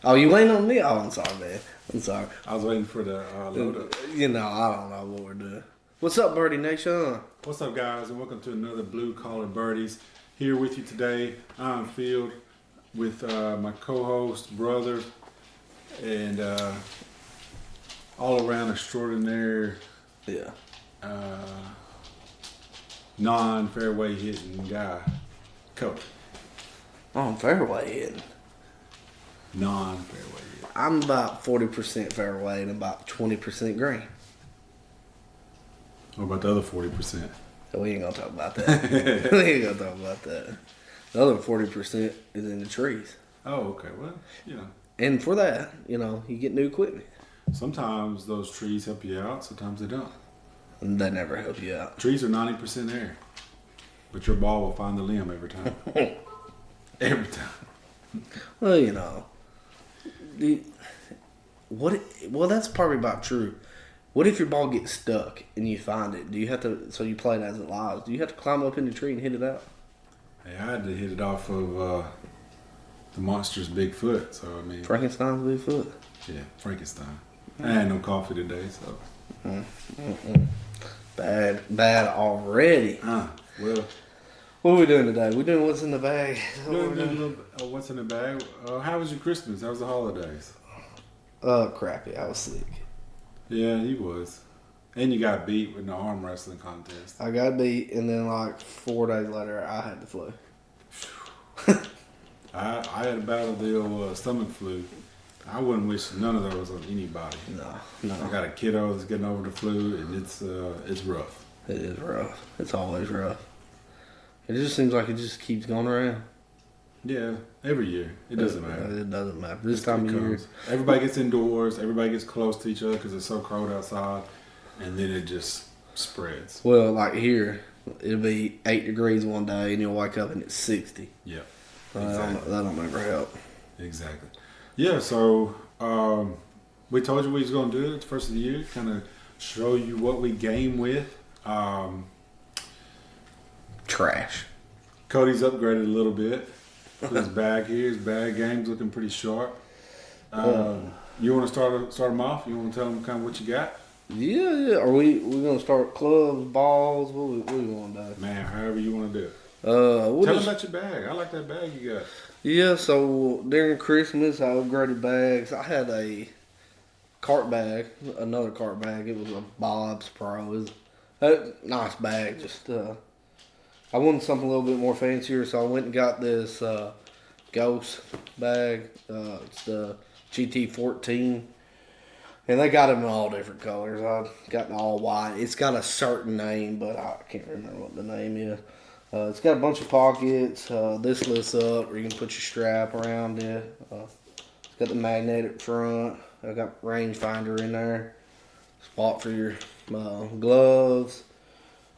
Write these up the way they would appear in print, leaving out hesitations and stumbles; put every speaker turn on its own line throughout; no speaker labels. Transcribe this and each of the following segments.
Oh, you waiting on me? Oh, I'm sorry, man. I'm sorry.
I was waiting for the load up.
You know, I don't know what we're doing. What's up, Birdie Nation?
What's up, guys, and welcome to another Blue Collar Birdies. Here with you today, I'm Field with my co-host, brother, and all around extraordinaire,
Yeah.
non-fairway hitting guy, Coty.
Oh, I'm fairway hitting.
Non-fairway hitting.
I'm about 40% fairway and about 20% green.
What about the other 40%?
So we ain't gonna talk about that. We ain't gonna talk about that. The other 40% is in the trees.
Oh, okay. Well, you know.
And for that, you get new equipment.
Sometimes those trees help you out, sometimes they don't.
And that never help you out.
Trees are 90% air, but your ball will find the limb every time. Every time.
Well, well, that's probably about true. What if your ball gets stuck and you find it? Do you have to, so you play it as it lies, do you have to climb up in the tree and hit it out?
Hey, I had to hit it off of the monster's big foot, so I mean.
Frankenstein's big foot.
Yeah, Frankenstein. I had no coffee today, so.
Bad already.
Well.
What are we doing today? We're doing what's in the bag.
What's in the bag? How was your Christmas? How was the holidays?
Crappy. I was sick.
Yeah, he was. And you got beat with the arm wrestling contest.
I got beat, and then like 4 days later, I had the flu.
I had a battle of the old stomach flu. I wouldn't wish none of those on anybody.
No.
I got a kiddo that's getting over the flu, and it's rough.
It is rough. It's always rough. It just seems like it just keeps going around.
Yeah, every year. It doesn't matter.
It doesn't matter. This time of year.
Everybody gets indoors. Everybody gets close to each other because it's so cold outside. And then it just spreads.
Well, like here, it'll be 8 degrees one day and you'll wake up and it's 60.
Yeah.
Exactly. That don't ever help.
Exactly. Yeah, so we told you we was going to do it at the first of the year. Kind of show you what we game with.
Trash.
Cody's upgraded a little bit. His bag here, his bag game's looking pretty sharp. You want to start them off? You want to tell them kind of what you got?
Yeah. Are we gonna start clubs, balls? What we want to do?
Man, however you want to do it.
Tell
them about your bag. I like that bag you got.
Yeah. So during Christmas, I upgraded bags. I had a cart bag, another cart bag. It was a Bob's Pro. It was a nice bag. Just I wanted something a little bit more fancier, so I went and got this Ghost bag. It's the GT14. And they got them in all different colors. I got them all white. It's got a certain name, but I can't remember what the name is. It's got a bunch of pockets. This lifts up where you can put your strap around it. It's got the magnetic front. I got rangefinder in there. Spot for your gloves.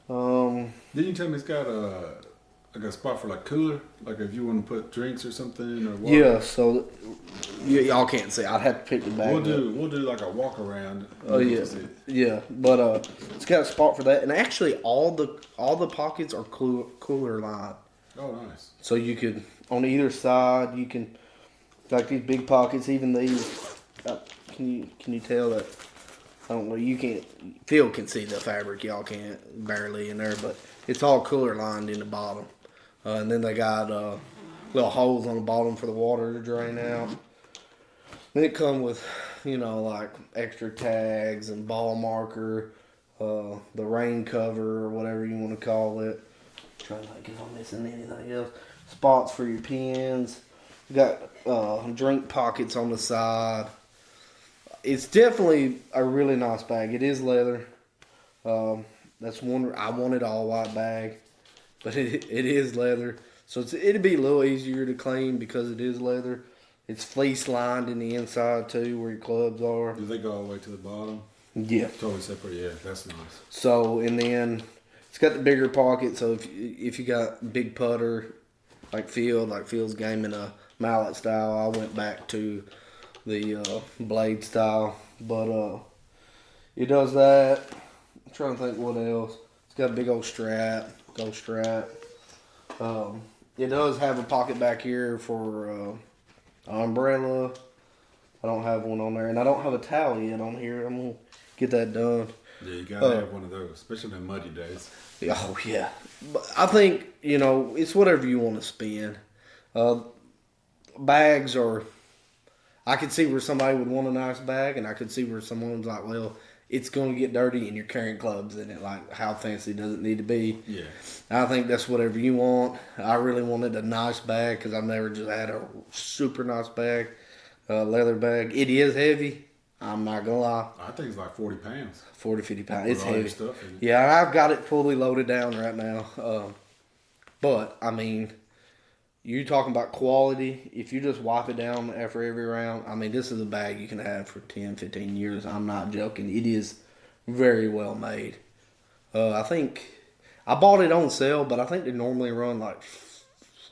Didn't you tell me it's got a spot for like cooler? Like if you want to put drinks or something or water?
Yeah, so y'all can't see. I'd have to pick the bag
We'll do like a walk around.
Oh yeah. Yeah. But it's got a spot for that. And actually all the pockets are cooler lined.
Oh nice.
So you could on either side you can like these big pockets, even these can you tell that I don't know, you can't. Phil can see the fabric. Y'all can't barely in there, but it's all cooler lined in the bottom. And then they got little holes on the bottom for the water to drain out. Then it come with, like extra tags and ball marker, the rain cover or whatever you want to call it. I'm trying to think if I'm missing anything else. Spots for your pins. You got drink pockets on the side. It's definitely a really nice bag. It is leather. That's one. I wanted all white bag, but it is leather, so it'd be a little easier to clean because it is leather. It's fleece lined in the inside too, where your clubs are.
Do they go all the way to the bottom?
Yeah,
totally separate. Yeah, that's nice.
So and then it's got the bigger pocket. So if you got big putter like Field's gaming a mallet style, I went back to the blade style, but it does that. I'm trying to think what else. It's got a big old strap, gold strap. It does have a pocket back here for umbrella. I don't have one on there, and I don't have a towel yet on here. I'm gonna get that done.
Yeah, you gotta have one of those, especially in muddy days.
Oh yeah, but I think it's whatever you want to spend. Bags are. I could see where somebody would want a nice bag, and I could see where someone's like, well, it's going to get dirty and you're carrying clubs in it. Like, how fancy does it need to be?
Yeah.
I think that's whatever you want. I really wanted a nice bag because I've never just had a super nice bag, leather bag. It is heavy. I'm not going to lie.
I think it's like 40 pounds.
40, 50 pounds. It's heavy.
Stuff in it.
Yeah, I've got it fully loaded down right now. But, I mean, you talking about quality. If you just wipe it down after every round, I mean, this is a bag you can have for 10, 15 years. I'm not joking. It is very well made. I think I bought it on sale, but I think they normally run like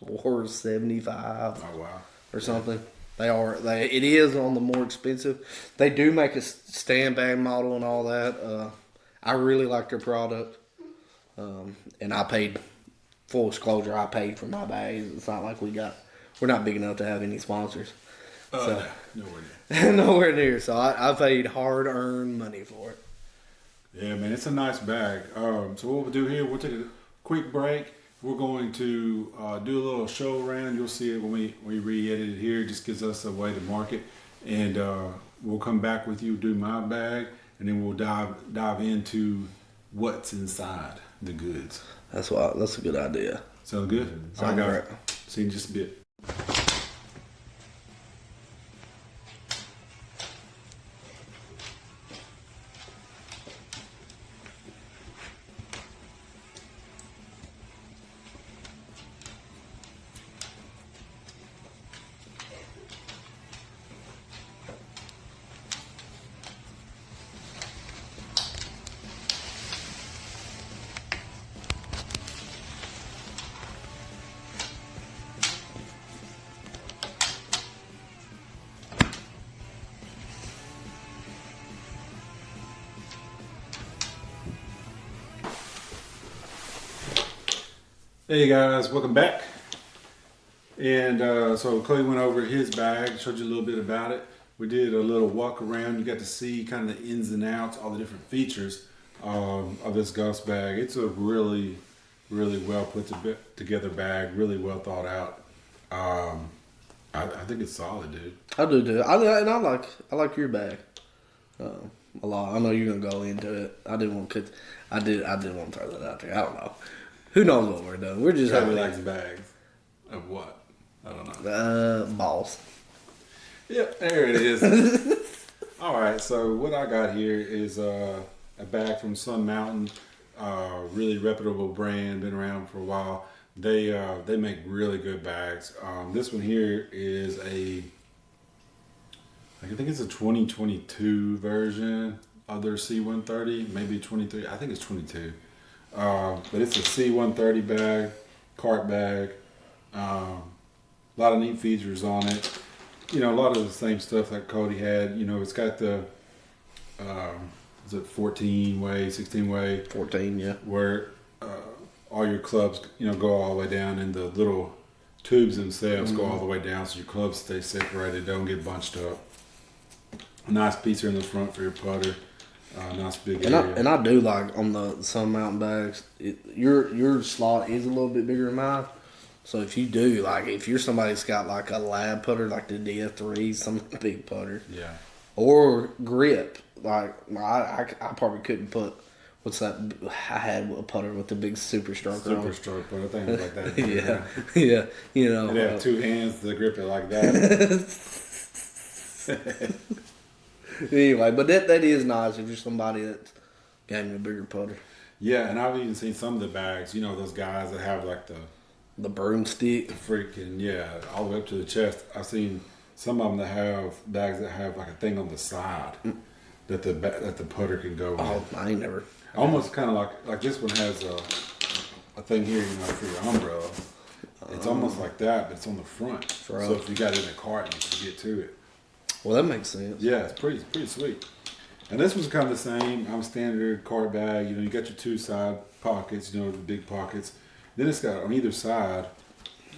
$4.75
Oh, wow.
or something. It is on the more expensive. They do make a stand bag model and all that. I really like their product. And I paid, full disclosure, I paid for my bags. It's not like we're not big enough to have any sponsors.
So, nowhere near.
Nowhere near. So I paid hard-earned money for it.
Yeah, man, it's a nice bag. So what we'll do here, we'll take a quick break. We're going to do a little show around. You'll see it when we re-edit it here. It just gives us a way to market. And we'll come back with you, do my bag, and then we'll dive into what's inside the goods.
That's a good idea.
Sound good?
Sounds great.
See you in just a bit. Hey guys, welcome back. And so Clay went over his bag, showed you a little bit about it. We did a little walk around. You got to see kind of the ins and outs, all the different features of this Gus bag. It's a really, really well put together bag, really well thought out. I think it's solid, dude.
I do. I like your bag a lot. I know you're gonna go into it. I did want to throw that out there. I don't know. Who knows what we're doing? We're just
Probably likes bags of what? I don't know.
Balls.
Yep, there it is. All right, so what I got here is a bag from Sun Mountain, really reputable brand, been around for a while. They make really good bags. This one here is I think it's a 2022 version of their C130, maybe 23. I think it's 22. But it's a C130 bag, cart bag. A lot of neat features on it. A lot of the same stuff that Coty had. It's got the, is it 14 way, 16 way?
14, yeah.
Where all your clubs, go all the way down, and the little tubes themselves go all the way down, so your clubs stay separated, don't get bunched up. A nice piece in the front for your putter. Nice big area.
And I do like on the Sun Mountain bags, your slot is a little bit bigger than mine. So if you do, if you're somebody that's got like a lab putter, like the DF3, some big putter.
Yeah.
Or grip. I probably couldn't put, what's that? I had a putter with the big Super Stroker on.
Super Stroke putter, I think it was like that.
yeah.
You'd have two hands to grip it like that.
Anyway, but that is nice if you're somebody that's got a bigger putter.
Yeah, and I've even seen some of the bags, those guys that have like
the broomstick.
Freaking, all the way up to the chest. I've seen some of them that have bags that have like a thing on the side that the putter can go
Oh,
with.
I ain't never.
Almost kind of like this one has a thing here, for your umbrella. It's almost like that, but it's on the front. So if you got it in a cart, you can get to it.
Well, that makes sense.
Yeah, it's pretty sweet. And this was kind of the same. I'm standard cart bag. You got your two side pockets. The big pockets. Then it's got on either side.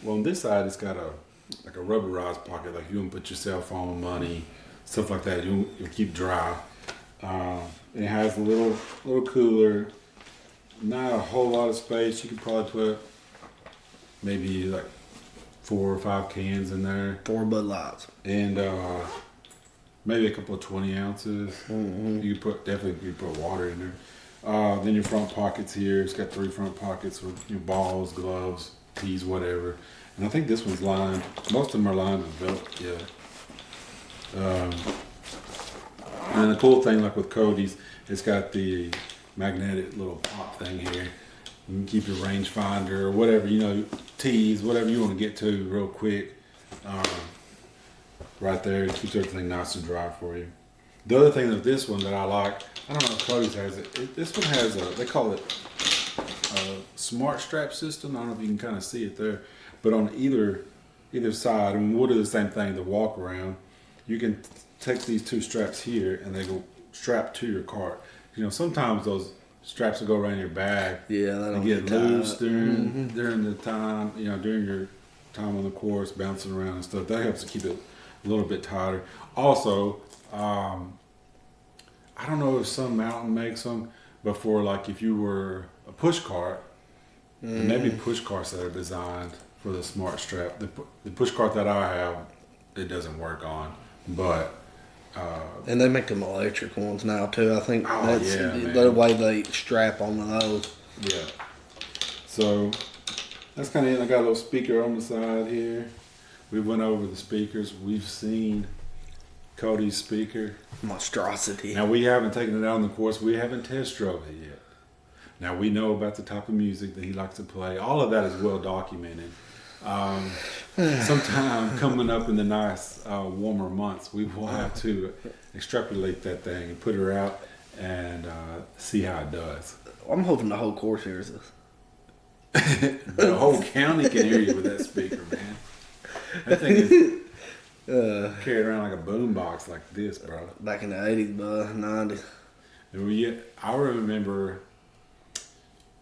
Well, on this side, it's got a rubberized pocket, like you can put your cell phone, money, stuff like that. You'll keep dry. It has a little cooler. Not a whole lot of space. You could probably put maybe like 4 or 5 cans in there.
4 Bud Lights.
And maybe a couple of 20 ounces.
Mm-hmm.
You could definitely put water in there. Then your front pockets here. It's got 3 front pockets with your balls, gloves, tees, whatever. And I think this one's lined. Most of them are lined with velvet. Yeah. And the cool thing, like with Cody's, it's got the magnetic little pop thing here. You can keep your rangefinder or whatever, tees, whatever you want to get to real quick. Right there, it keeps everything nice and dry for you. The other thing with this one that I like, I don't know if Cody's has it. This one has they call it a smart strap system. I don't know if you can kind of see it there, but on either side, and we'll do the same thing. The walk around, you can take these 2 straps here, and they go strapped to your cart. Sometimes those straps will go around your bag.
Yeah,
and get loose during the time. During your time on the course, bouncing around and stuff. That helps to keep it a little bit tighter. Also, I don't know if some mountain makes them, but for like if you were a push cart, and maybe push carts that are designed for the smart strap. The push cart that I have, it doesn't work on, but.
And they make them electric ones now too. I think that's
man.
the way they strap onto those.
Yeah. So that's kind of it. I got a little speaker on the side here. We went over the speakers. We've seen Cody's speaker.
Monstrosity.
Now we haven't taken it out on the course. We haven't test drove it yet. Now we know about the type of music that he likes to play. All of that is well documented. Sometime coming up in the nice warmer months, we will have to extrapolate that thing and put her out and see how it does.
I'm hoping the whole course hears this.
The whole county can hear you with that speaker, man. That thing is carried around like a boombox like this, bro.
Back in the 80s, bud, 90s.
I remember.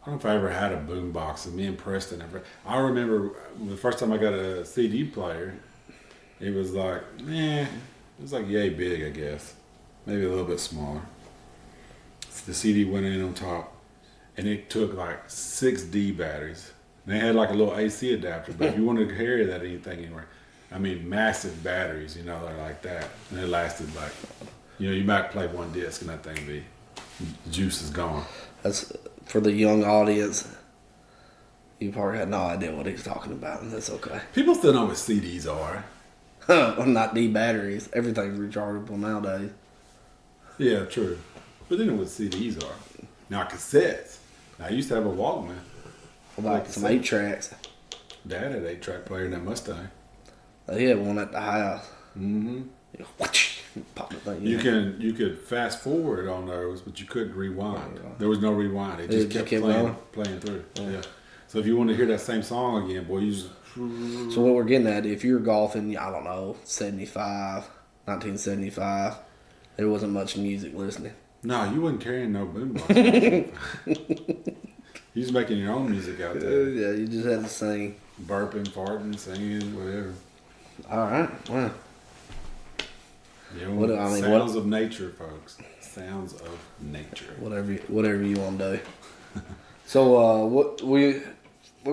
I don't know if I ever had a boombox, and me and Preston I remember the first time I got a CD player, it was like, it was like yay big, I guess. Maybe a little bit smaller. The CD went in on top, and it took like 6 D batteries. And they had like a little AC adapter, but if you wanted to carry that anything anywhere, I mean, massive batteries, they're like that. And it lasted like, you might play 1 disc and that thing the juice is gone.
That's for the young audience. You probably had no idea what he's talking about, and that's okay.
People still know what CDs are.
Well, not D batteries. Everything's rechargeable nowadays.
Yeah, true. But they know what CDs are. Now cassettes. Now, I used to have a Walkman.
Like some 8-tracks.
Dad had an 8-track player in that Mustang.
He had one at the house.
Mm-hmm.
Pop the thing.
You could fast forward on those, but you couldn't rewind. There was no rewind. It just kept playing through. Yeah. So if you want to hear that same song again, boy, you just...
So what we're getting at, if you're golfing, I don't know, 1975, there wasn't much music listening.
No, you wasn't carrying no boombox. You was making your own music out there.
Yeah, you just had to sing.
Burping, farting, singing, whatever.
All right, wow.
Yeah, sounds of nature, folks. Sounds of nature.
Whatever you want to do. So, what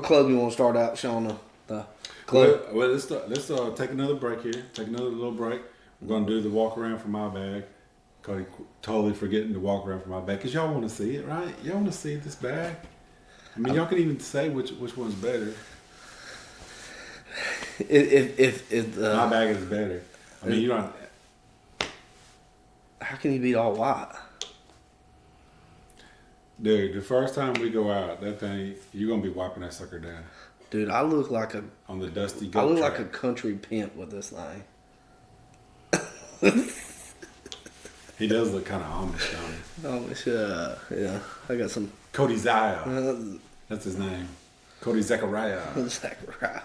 club you want to start out showing the club?
Well, let's take another break here. Take another little break. We're gonna do the walk around for my bag. Cody totally forgetting to walk around for my bag because y'all want to see it, right? Y'all want to see this bag. I mean, y'all can even say which one's better.
If
my bag is better. I mean, you don't.
How can you beat all white?
Dude, the first time we go out, that thing, you're going to be wiping that sucker down.
Dude, I look like
on the dusty goat
I look
track.
like a country pimp with this thing.
He does look kind of Amish, don't he?
Amish, yeah. I got some...
Cody Zaya. That's his name. Cody Zachariah.
Zachariah.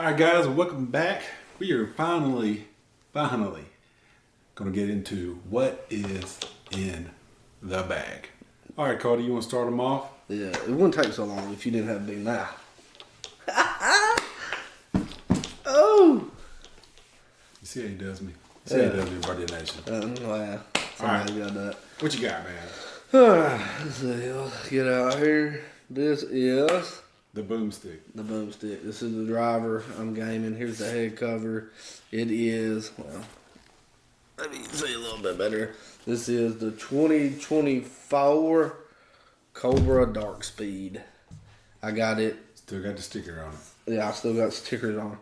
All right, guys, welcome back. We are finally going to get into what is in the bag. All right, Cody, you want to start them off?
Yeah, it wouldn't take so long if you didn't have to do that. Oh!
You see how he does me? See how he does me in Birdies Nation.
Wow. Somebody got that.
What you got, man?
Let's see. Let's get out here. This is
The boomstick.
the boomstick. This is the driver I'm gaming. Here's the head cover. It is, well, let me see a little bit better. This is the 2024 Cobra Dark Speed. I got it.
Still got the sticker on it.
Yeah, I still got stickers on.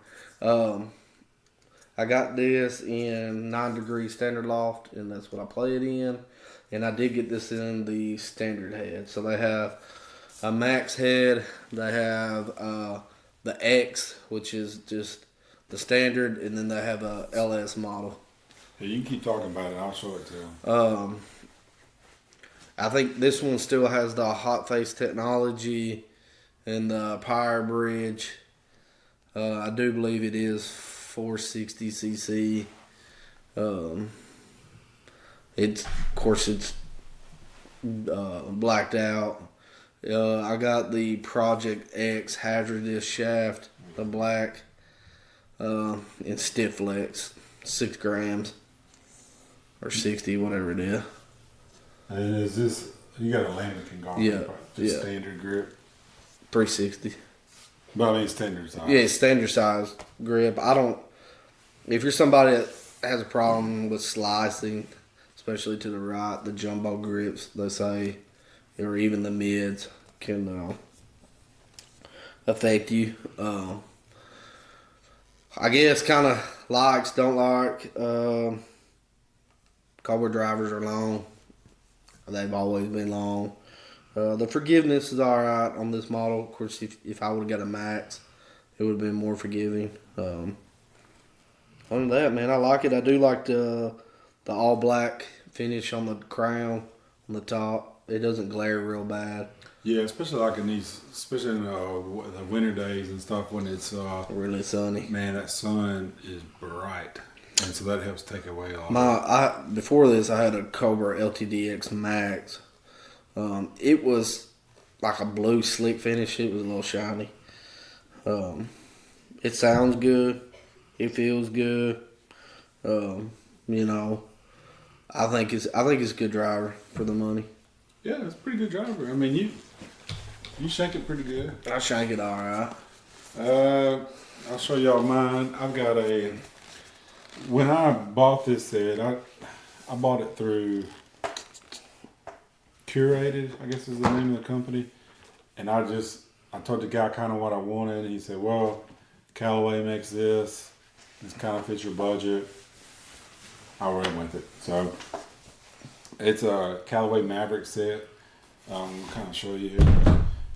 I got this in 9-degree standard loft, and that's what I play it in. And I did get this in the standard head. So they have a max head. They have the X, which is just the standard, and then they have a LS model.
Hey, you can keep talking about it. I'll show it to him.
I think this one still has the hot face technology and the power bridge. I do believe it is 460cc. It's, of course, it's blacked out. I got the Project X hazardous shaft, the black, and stiff flex, 6 grams or 60, whatever it is.
And is this, you got a Lamican golf?
Yeah,
Just
yeah.
standard grip?
360.
But I mean standard size.
Yeah, standard size grip. If you're somebody that has a problem with slicing, especially to the right, the jumbo grips, they say, or even the mids, can affect you. I guess kind of likes, don't like. Cobra drivers are long. They've always been long. The forgiveness is all right on this model. Of course, if I would have got a max, it would have been more forgiving. Other than that, man, I like it. I do like the all black finish on the crown, on the top. It doesn't glare real bad.
Yeah, especially like in these, especially in the winter days and stuff when it's
Really sunny.
man, that sun is bright, and so that helps take away a lot.
Before this, I had a Cobra LTDX Max. It was like a blue slick finish. It was a little shiny. It sounds good. It feels good. You know, I think it's a good driver for the money.
Yeah, it's a pretty good driver. I mean, you shank it pretty good.
I shank it all right.
I'll show y'all mine. I've got when I bought this set, I bought it through Curated, I guess is the name of the company. And I told the guy kind of what I wanted. And he said, well, Callaway makes this. This kind of fits your budget. I went with it. So it's a Callaway Maverick set. Kind of show you here.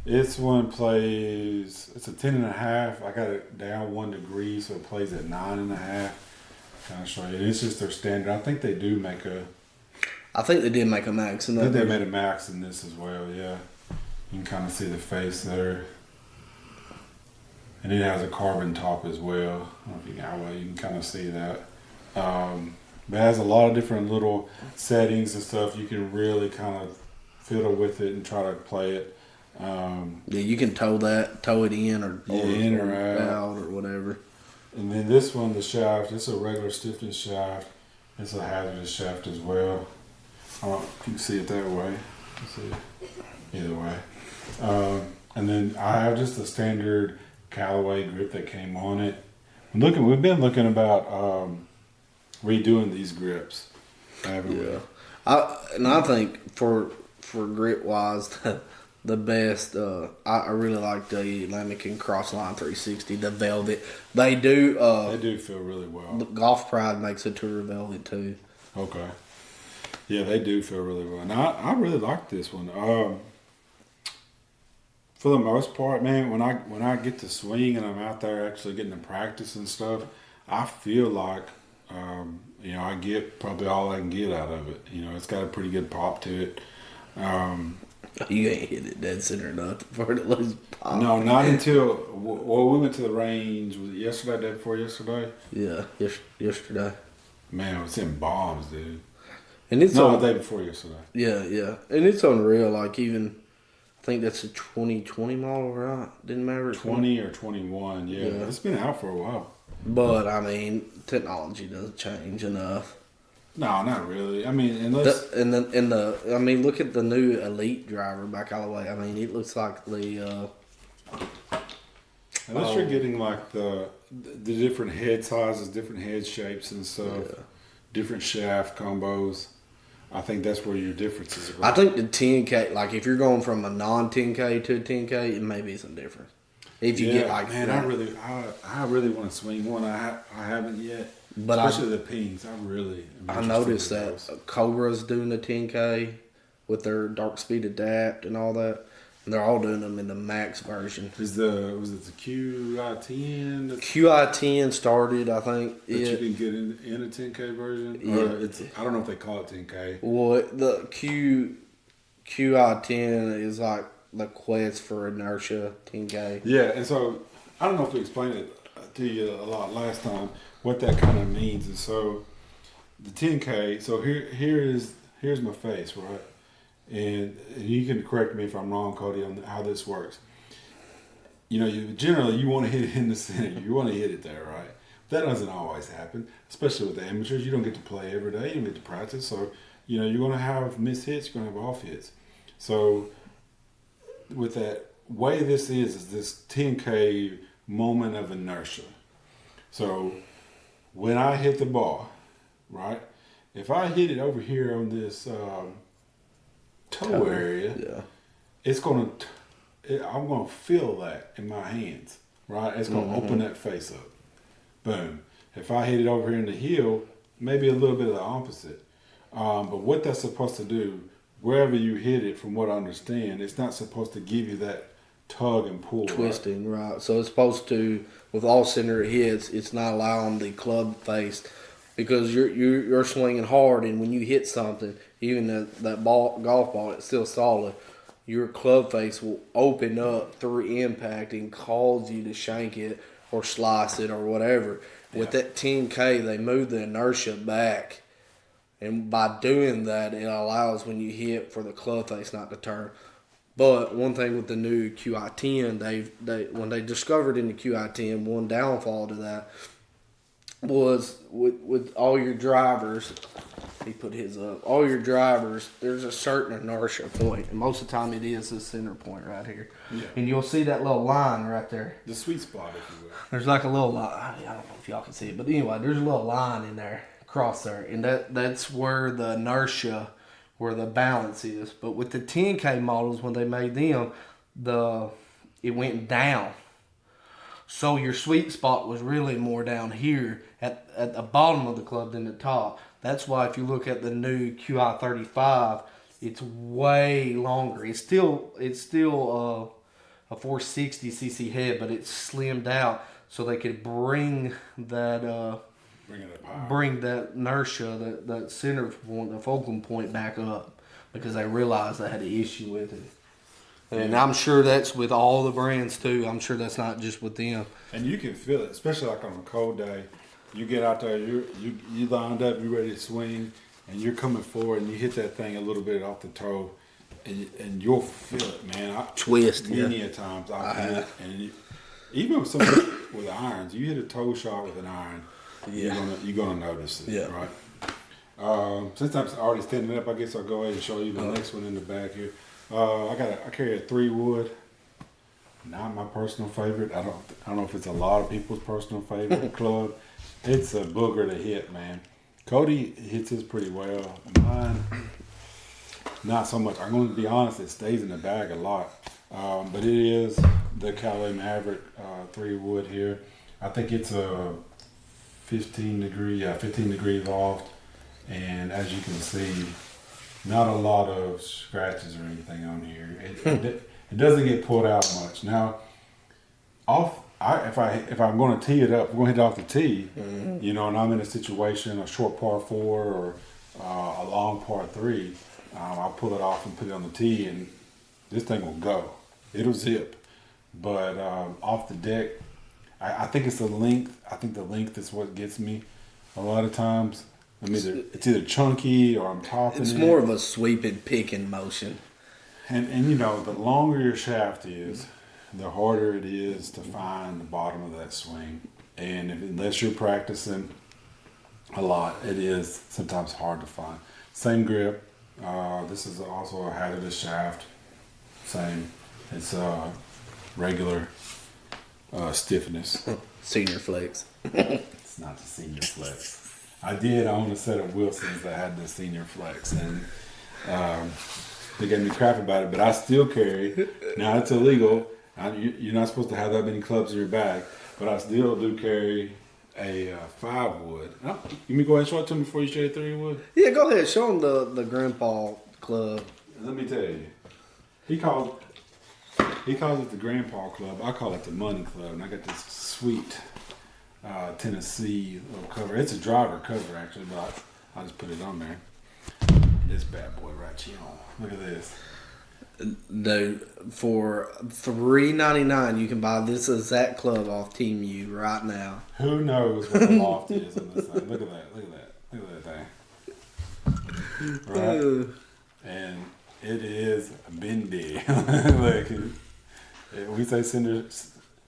This one plays, it's a 10.5. I got it down 1 degree, so it plays at 9.5. Kind of show you. It's just their standard. I think they do make
I think they did make a max in that.
I think they made a max in this as well, yeah. You can kind of see the face there. And it has a carbon top as well. I don't know if you can kind of see that. But it has a lot of different little settings and stuff. You can really kind of fiddle with it and try to play it.
Yeah, you can tow it in or
in or
out or whatever.
And then this one, the shaft, it's a regular stiffness shaft. It's a hazardous shaft as well. You can see it that way. See it either way. And then I have just a standard Callaway grip that came on it. We've been looking about redoing these grips.
Yeah, I think for grip wise, the best. I really like the Lamican Crossline 360, the velvet. They do
feel really well.
Golf Pride makes a Tour Velvet too.
Okay. Yeah, they do feel really well. And I really like this one. For the most part, man, when I get to swing and I'm out there actually getting to practice and stuff, I feel like I get probably all I can get out of it. It's got a pretty good pop to it.
You ain't hit it dead center enough for it to lose pop.
No, not until we went to the range. Was it yesterday? Day before yesterday?
Yeah, yesterday.
Man, it was in bombs, dude.
And it's
the day before yesterday.
Yeah, and it's unreal. Like even, I think that's a 2020 model, right? Didn't matter.
20 or 21. Yeah, it's been out for a while.
But I mean, technology doesn't change enough.
No, not really. I mean, unless
I mean, look at the new Elite driver by Callaway. I mean, it looks like the.
Unless you're getting like the different head sizes, different head shapes and stuff, different shaft combos. I think that's where your differences are.
I think the 10K, like if you're going from a non-10K to a 10K, it may be some difference. If you get like,
man, I really want to swing one. I haven't yet. But especially the pinks, I
noticed that Cobra's doing the 10K with their dark speed adapt and all that. And they're all doing them in the max version.
Was it the QI10?
The QI10 started, I think.
That you can get in a 10K version? Yeah. I don't know if they call it 10K.
Well, the QI10 is like the quest for inertia 10K.
Yeah, and so I don't know if we explained it to you a lot last time, what that kind of means. And so the 10K, so here's my face, right? And you can correct me if I'm wrong, Cody, on how this works. You know, generally you want to hit it in the center. You want to hit it there, right? That doesn't always happen, especially with the amateurs. You don't get to play every day. You don't get to practice. So, you know, you're going to have missed hits. You're going to have off hits. So, with that way this is this 10K moment of inertia. So, when I hit the ball, right, if I hit it over here on this toe area, it's going to, I'm going to feel that in my hands, right? It's going to open that face up. Boom. If I hit it over here in the heel, maybe a little bit of the opposite. But what that's supposed to do, wherever you hit it, from what I understand, it's not supposed to give you that tug and pull.
Twisting, right? So it's supposed to, with all center hits, it's not allowing the club face, because you're swinging hard, and when you hit something, even that golf ball, it's still solid. Your club face will open up through impact and cause you to shank it or slice it or whatever. Yeah. With that 10K, they move the inertia back, and by doing that, it allows when you hit for the club face not to turn. But one thing with the new QI10, when they discovered in the QI10, one downfall to that was with all your drivers. He put his up. All your drivers, there's a certain inertia point, and most of the time it is the center point right here. Yeah. And you'll see that little line right there.
The sweet spot, if you will.
There's like a little line. I don't know if y'all can see it, but anyway, there's a little line in there, across there, and that's where the inertia, where the balance is. But with the 10K models, when they made them, it went down. So your sweet spot was really more down here at the bottom of the club than the top. That's why if you look at the new QI35, it's way longer. It's still a 460cc head, but it's slimmed out so they could bring that inertia, that center point, the focal point back up, because they realized they had an issue with it. And I'm sure that's with all the brands too. I'm sure that's not just with them.
And you can feel it, especially like on a cold day. You get out there, you lined up, you ready to swing, and you're coming forward, and you hit that thing a little bit off the toe, and you'll feel it, man. Many a times I hit it, and even with with irons, you hit a toe shot with an iron, you're gonna notice it, right? Since I'm already standing up, I guess I'll go ahead and show you the next one in the back here. I carry a 3-wood. Not my personal favorite. I don't know if it's a lot of people's personal favorite club. It's a booger to hit, man. Cody hits his pretty well. Mine, not so much. I'm going to be honest, it stays in the bag a lot. But it is the Callaway Maverick 3-wood here. I think it's a 15 degree loft. And as you can see, not a lot of scratches or anything on here. It doesn't get pulled out much. Now, if I'm going to tee it up, we're going to hit off the tee, you know, and I'm in a situation, a short par 4 or a long par 3, I'll pull it off and put it on the tee, and this thing will go. It'll zip. But off the deck, I think it's the length. I think the length is what gets me a lot of times. It's either chunky or I'm topping
It's
it.
more of a sweeping, picking motion.
And you know, the longer your shaft is, the harder it is to find the bottom of that swing. And unless you're practicing a lot, it is sometimes hard to find. Same grip. This is also a hazardous shaft. Same. It's regular stiffness.
Senior flex.
It's not the senior flex. I did own a set of Wilsons that had the senior flex, and they gave me crap about it, but I still carry. Now it's illegal. You're not supposed to have that many clubs in your bag, but I still do carry a 5-wood. Oh, you mean go ahead and show it to me before you show the 3-wood?
Yeah, go ahead. Show him the grandpa club.
Let me tell you, he calls it the grandpa club. I call it the money club, and I got this sweet Tennessee little cover. It's a driver cover actually, but I just put it on there. This bad boy right here. Look at this.
Dude, for $3.99 you can buy this exact club off Team U right now.
Who knows what the loft is on this thing? Look at that. Look at that. Look at that thing. Right? And it is bendy. Like, we say cinder,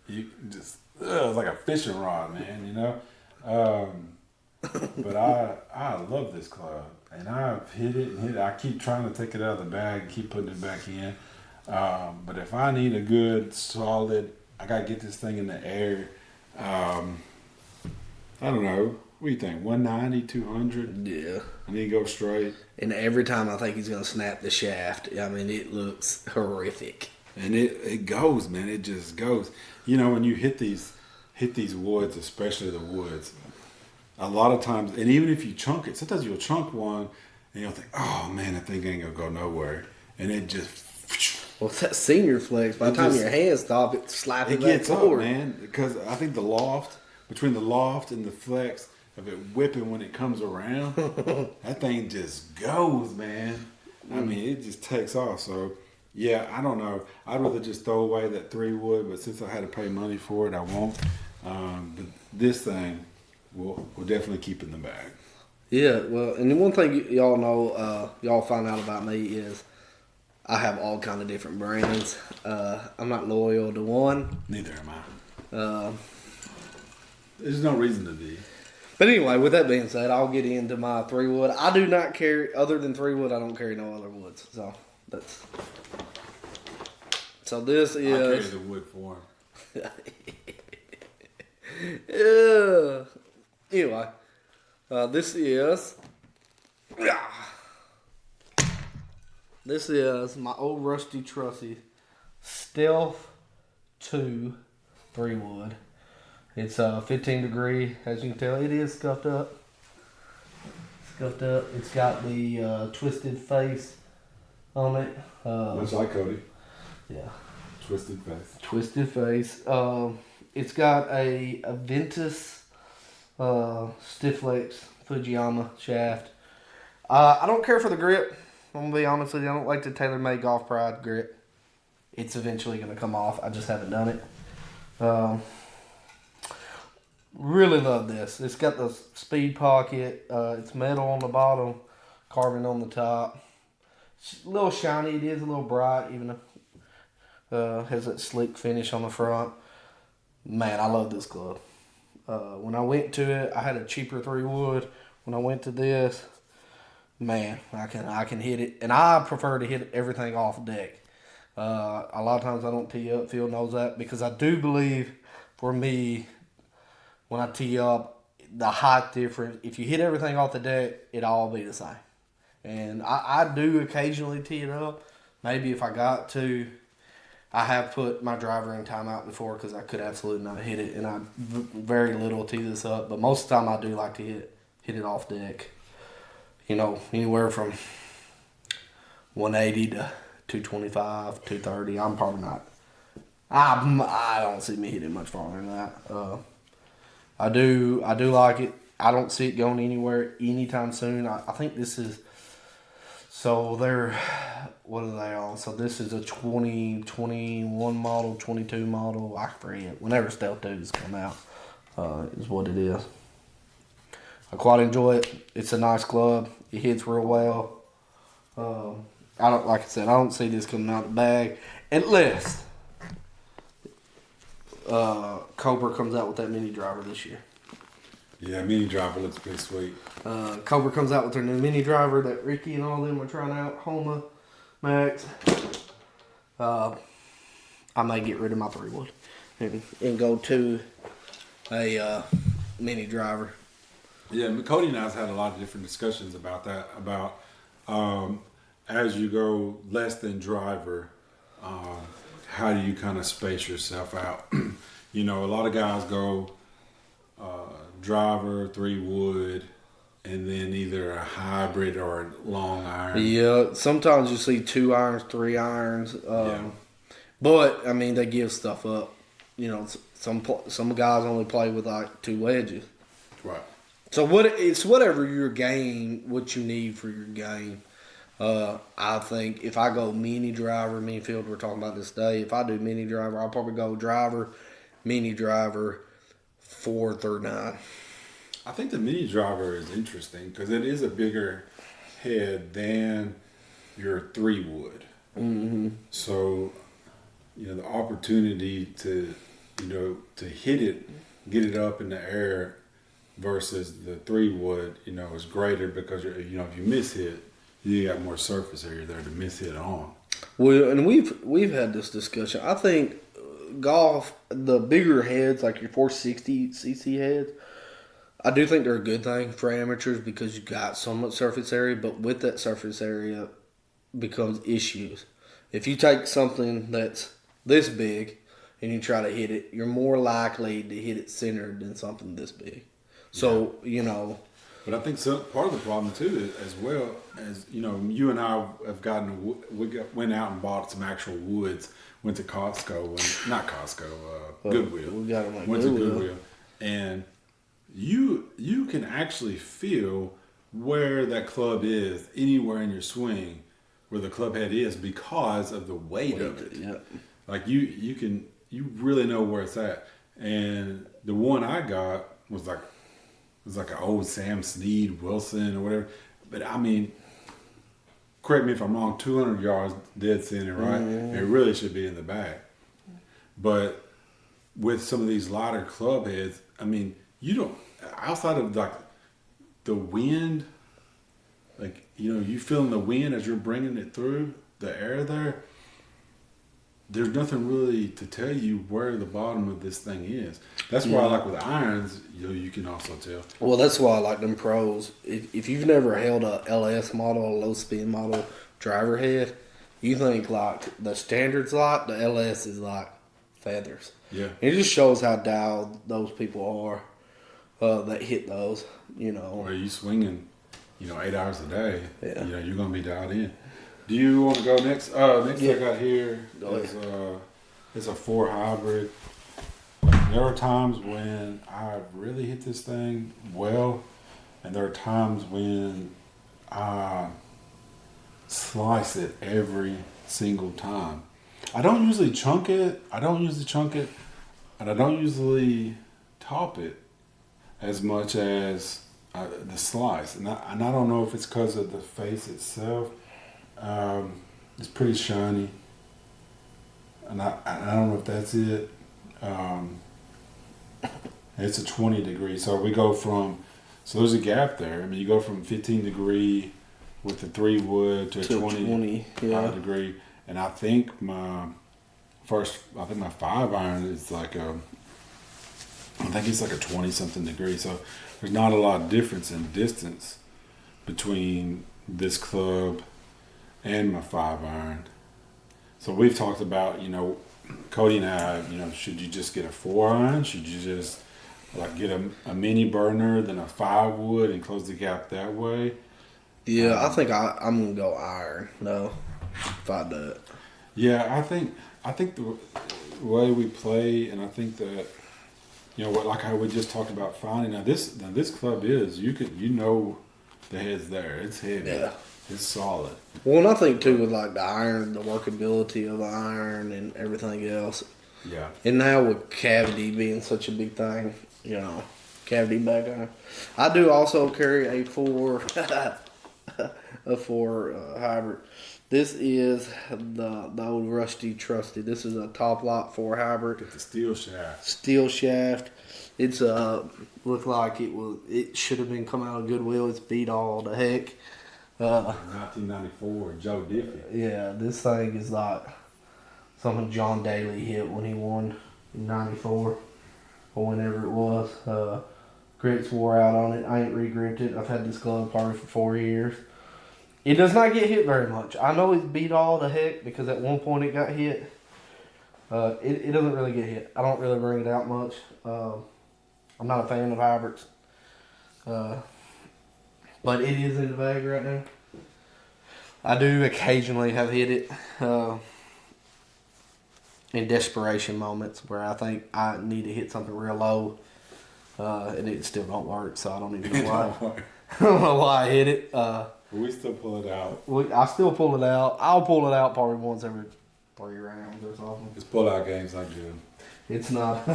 you just, it's like a fishing rod, man, you know? But I love this club. And I've hit it and hit it. I keep trying to take it out of the bag and keep putting it back in. But if I need a good, solid, I got to get this thing in the air. I don't know. What do you think? 190, 200?
Yeah.
I need to go straight.
And every time I think he's going to snap the shaft, I mean, it looks horrific.
And it goes, man. It just goes. You know, when you hit these woods, especially the woods, a lot of times, and even if you chunk it, sometimes you'll chunk one and you'll think, oh man, that thing ain't gonna go nowhere. And it just,
well, it's that senior flex. By the time your hands stop, it slaps it back
gets
forward.
up, man. Because I think between the loft and the flex of it whipping when it comes around, that thing just goes, man. I mean, it just takes off. So, yeah, I don't know. I'd rather just throw away that 3-wood, but since I had to pay money for it, I won't. But this thing, we'll definitely keep in the bag.
Yeah, well, and the one thing y'all know, y'all find out about me is I have all kind of different brands. I'm not loyal to one.
Neither am I. There's no reason to be.
But anyway, with that being said, I'll get into my 3-wood. I do not carry, other than 3-wood, I don't carry no other woods. So this is...
I carry the wood for him.
Anyway, this is my old rusty trusty Stealth 2 3-wood. It's 15 degree, as you can tell. It is scuffed up. It's got the twisted face on it.
Much like Cody.
Yeah.
Twisted face.
Twisted face. It's got a Ventus Stifflex Fujiyama shaft. I don't care for the grip. I'm going to be honest with you. I don't like the TaylorMade Golf Pride grip. It's eventually going to come off. I just haven't done it. Really love this. It's got the speed pocket. It's metal on the bottom, carving on the top. It's a little shiny. It is a little bright, even though has that slick finish on the front. Man, I love this club. When I went to it, I had a cheaper 3-wood. When I went to this, man, I can hit it, and I prefer to hit everything off deck. A lot of times I don't tee up. Field knows that, because I do believe, for me, when I tee up, the height difference, if you hit everything off the deck, it all be the same. And I do occasionally tee it up. Maybe if I got to. I have put my driver in timeout before because I could absolutely not hit it, and I very little tee this up. But most of the time I do like to hit it off deck. You know, anywhere from 180 to 225, 230. I'm probably not. I don't see me hitting much farther than that. I do like it. I don't see it going anywhere anytime soon. I think this is So they're, what are they on? So this is a 2021 model, 22 model. I forget. Whenever Stealth 2s come out, is what it is. I quite enjoy it. It's a nice club. It hits real well. I don't, like I said, I don't see this coming out of the bag unless Cobra comes out with that mini driver this year.
Yeah, mini driver looks pretty sweet.
Cobra comes out with their new mini driver that Ricky and all them are trying out. Homa, Max. I may get rid of my 3-wood and go to a mini driver.
Yeah, Coty and I's had a lot of different discussions about that. About as you go less than driver, how do you kind of space yourself out? You know, a lot of guys go driver, 3-wood, and then either a hybrid or a long iron.
Yeah, sometimes you see 2 irons, 3 irons. But I mean, they give stuff up. You know, some guys only play with like 2 wedges.
Right.
So it's whatever your game, what you need for your game. I think if I go mini driver, mini field, we're talking about this day. If I do mini driver, I'll probably go driver, mini driver, 4 through 9.
I think the mini driver is interesting because it is a bigger head than your 3-wood.
Mm-hmm.
So, you know, the opportunity to hit it, get it up in the air versus the 3-wood, you know, is greater because, if you miss hit, you got more surface area there to miss hit on.
Well, and we've had this discussion. I think golf, the bigger heads, like your 460cc heads, I do think they're a good thing for amateurs because you got so much surface area, but with that surface area becomes issues. If you take something that's this big and you try to hit it, you're more likely to hit it centered than something this big. So, you know.
But I think part of the problem too, as well as you and I have went out and bought some actual woods. Went to Goodwill.
We got them
went to Goodwill, and you can actually feel where that club is anywhere in your swing, where the club head is because of the weight of it.
Yeah.
Like you really know where it's at. And the one I got was like an old Sam Snead Wilson or whatever. But I mean, correct me if I'm wrong, 200 yards dead center, right? Mm-hmm. It really should be in the bag. But with some of these lighter club heads, I mean, you don't, outside of like the wind, like, you feeling the wind as you're bringing it through the air there, there's nothing really to tell you where the bottom of this thing is. That's why I like with irons, you can also tell.
Well, that's why I like them pros. If you've never held a LS model, a low spin model driver head, you think like the standard's like, the LS is like feathers.
Yeah.
And it just shows how dialed those people are that hit those,
Where you swinging, 8 hours a day,
yeah.
You're going to be dialed in. Do you want to go next? Next I got here is a 4 hybrid. There are times when I really hit this thing well, and there are times when I slice it every single time. I don't usually chunk it, and I don't usually top it as much as the slice. And I don't know if it's because of the face itself. It's pretty shiny, and I don't know if that's it. It's a 20 degree, so we go from, so there's a gap there. I mean, you go from 15 degree with the 3-wood to a 20 degree, and I think my 5 iron is like it's like a 20 something degree. So there's not a lot of difference in distance between this club and my 5 iron. So we've talked about, Coty and I, should you just get a 4 iron? Should you just like get a mini burner, then a 5-wood and close the gap that way?
Yeah, I think I'm gonna go iron. No, if I do it.
Yeah, I think the way we play, and I think that like how we just talked about finding. Now this club is the head's there. It's heavy.
Yeah.
It's solid.
Well, and I think too with like the iron, the workability of the iron and everything else.
Yeah.
And now with cavity being such a big thing, you know, cavity back iron. I do also carry a 4 hybrid. This is the old rusty trusty. This is a top lot 4 hybrid.
Get the steel shaft.
Steel shaft. It's looked like it should have been coming out of Goodwill. It's beat all to heck.
1994, Joe Diffie.
Yeah, this thing is like something John Daly hit when he won in '94 or whenever it was. Grits wore out on it. I ain't re-gripped it. I've had this glove probably for 4 years. It does not get hit very much. I know it's beat all to heck because at one point it got hit. It doesn't really get hit. I don't really bring it out much. I'm not a fan of hybrids. But it is in the bag right now. I do occasionally have hit it in desperation moments where I think I need to hit something real low. And it still don't work, so I don't even know why. I don't know why I hit it.
We still pull it out.
I still pull it out. I'll pull it out probably once every 3 rounds or something.
It's pull out games not good.
It's not.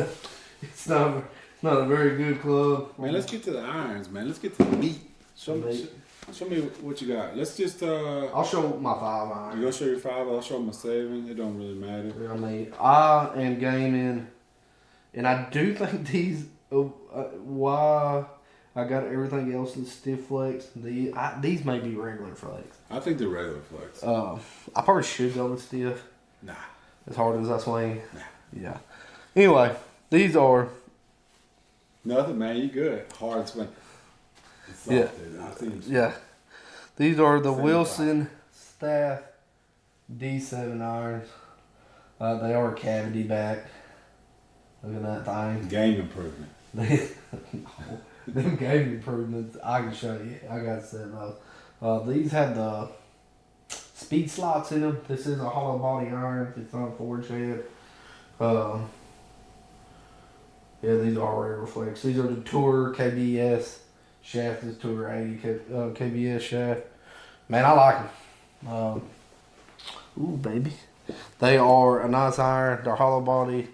It's not a very good club.
Man, let's get to the irons, man. Let's get to the meat. Show me what you got. Let's just.
I'll show my 5 iron.
You gonna show your 5? I'll show my 7. It don't really matter.
I mean, I am gaming, and I do think these. Why I got everything else in stiff flex. These may be regular flex.
I think they're regular flex.
I probably should go with stiff.
Nah.
As hard as I swing.
Nah.
Yeah. Anyway, these are.
Nothing, man. You good. Hard swing. It's soft,
Yeah.
dude. I think.
Yeah. These are the
75.
Wilson Staff D7 irons. They are cavity back. Look at that thing.
Game improvement.
Them game improvements, I can show you. I got to set those. These have the speed slots in them. This is a hollow body iron. It's on a forge head. Yeah, these are regular flex. These are the Tour KBS shaft. This Tour 80 KBS shaft. Man, I like them. Ooh, baby. They are a nice iron. They're hollow body.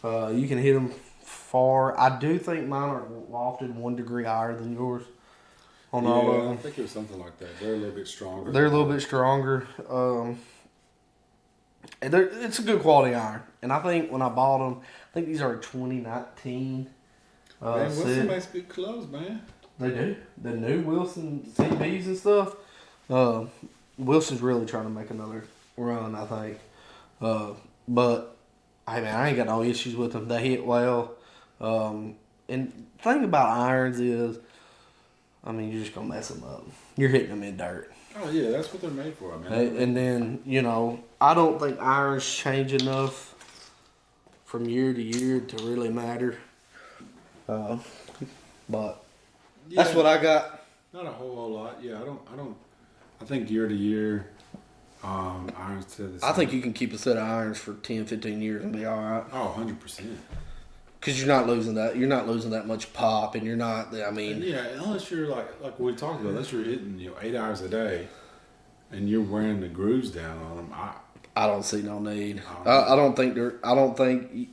You can hit them far. I do think mine are lofted 1 degree higher than yours. On all of them.
I think it was something like that. They're a little bit stronger.
They're a little bit stronger. It's a good quality iron. And I think when I bought them, I think these are 2019.
Man, Wilson makes good clothes, man.
They do. The new Wilson CBs and stuff. Wilson's really trying to make another run, I think. But, hey man, I ain't got no issues with them. They hit well. And the thing about irons is, I mean, you're just going to mess them up. You're hitting them in dirt.
Oh, yeah, that's what they're made for, man.
And then, you know, I don't think irons change enough from year to year to really matter. But that's what I got.
Not a whole lot. Yeah, I think year to year, irons to the same.
I think you can keep a set of irons for 10, 15 years and be all right.
Oh, 100%.
Because you're not losing that. You're not losing that much pop, and you're not. I mean,
yeah, unless you're like we talked about, unless you're hitting 8 hours a day, and you're wearing the grooves down on them.
I don't see no need. I don't think there. I don't think.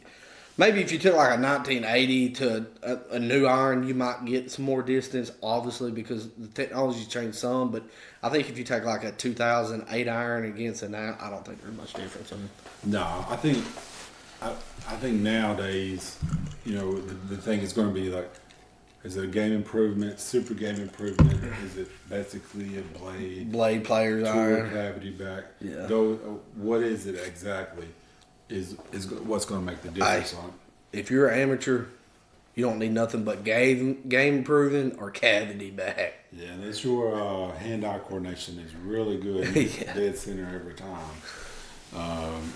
Maybe if you took like a 1980 to a new iron, you might get some more distance, obviously, because the technology's changed some. But I think if you take like a 2008 iron against it now, I don't think there's much difference in it.
No, I think nowadays, the thing is going to be like, is it a game improvement, super game improvement? Is it basically a
blade players iron,
cavity back?
Yeah.
What is it exactly? Is what's going to make the difference on it?
If you're an amateur, you don't need nothing but game improving or cavity back.
Yeah, and that's your hand-eye coordination is really good.
Yeah.
Dead center every time.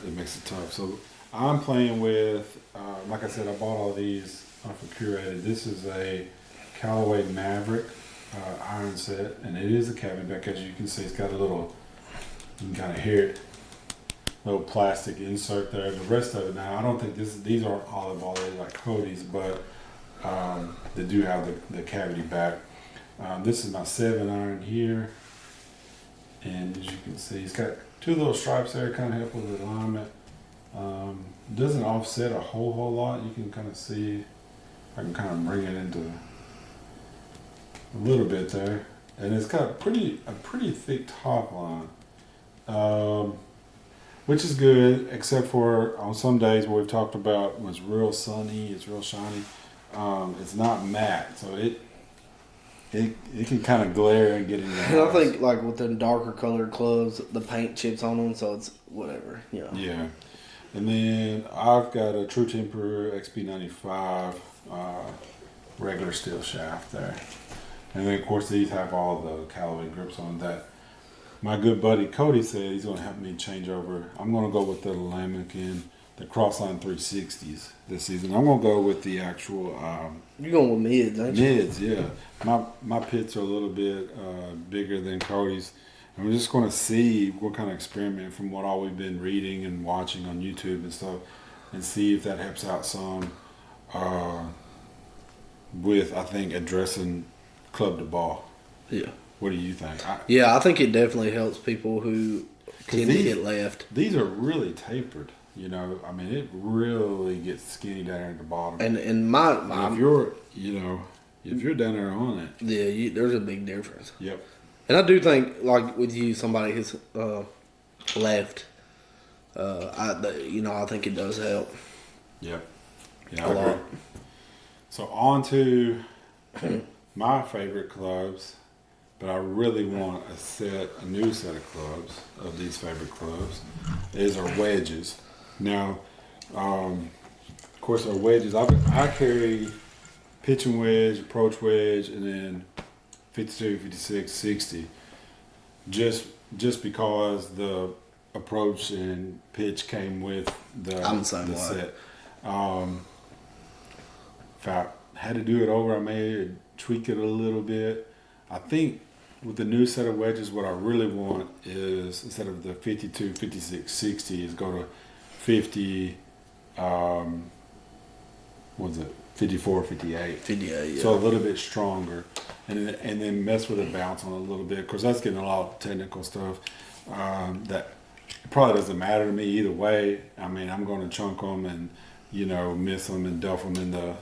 It makes it tough. So I'm playing with, like I said, I bought all these for Curated. This is a Callaway Maverick iron set, and it is a cavity back. As you can see, it's got a little, you can kind of hear it. Little plastic insert there. The rest of it now, I don't think these aren't olive oil like Cody's, but they do have the cavity back. This is my 7 iron here. And as you can see, it's got two little stripes there, kind of help with the alignment. Doesn't offset a whole lot. You can kind of see, I can kind of bring it into a little bit there. And it's got a pretty thick top line, which is good, except for on some days where we've talked about when it's real sunny, it's real shiny. It's not matte, so it can kind of glare and get in your eyes.
I think like with the darker colored clubs, the paint chips on them, so it's whatever, you know.
Yeah. And then I've got a True Temper XP95 regular steel shaft there. And then of course these have all the Callaway grips on that. My good buddy Coty said he's going to help me change over. I'm going to go with the Lamikin, the Crossline 360s this season. I'm going to go with the actual...
You're going with mids, ain't you?
Mids, yeah. My pits are a little bit bigger than Cody's. And we're just going to see what kind of experiment from what all we've been reading and watching on YouTube and stuff, and see if that helps out some with, I think, addressing club to ball.
Yeah.
What do you think?
I think it definitely helps people who tend to get left.
These are really tapered. You know, I mean, it really gets skinny down at the bottom.
And
if you're, if you're down there on it,
yeah, there's a big difference.
Yep.
And I do think, like with you, somebody who's left. I think it does help.
Yep.
A
Yeah, I
lot.
agree. So on to my favorite clubs, but I really want a new set of clubs, of these favorite clubs, is our wedges. Now, of course, our wedges, I carry pitching wedge, approach wedge, and then 52, 56, 60. Just because the approach and pitch came with the set. If I had to do it over, I may tweak it a little bit. I think with the new set of wedges, what I really want is, instead of the 52, 56, 60, is go to 50, 54, 58.
58, yeah.
So a little bit stronger. And then mess with the bounce on a little bit. Of course, that's getting a lot of technical stuff that probably doesn't matter to me either way. I mean, I'm going to chunk them and, miss them and duff them in the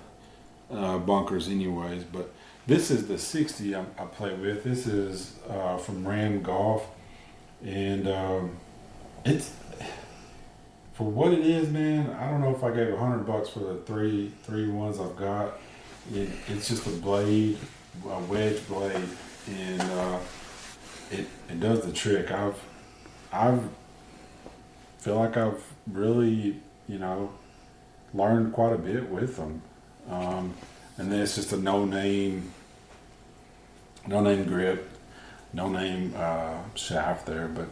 bunkers anyways. But this is the 60 I play with. This is from Ram Golf. And it's, for what it is, man, I don't know if I gave $100 for the three ones I've got. It's just a blade, a wedge blade, and it does the trick. I've feel like I've really, learned quite a bit with them. And then it's just a no-name grip, no-name shaft there, but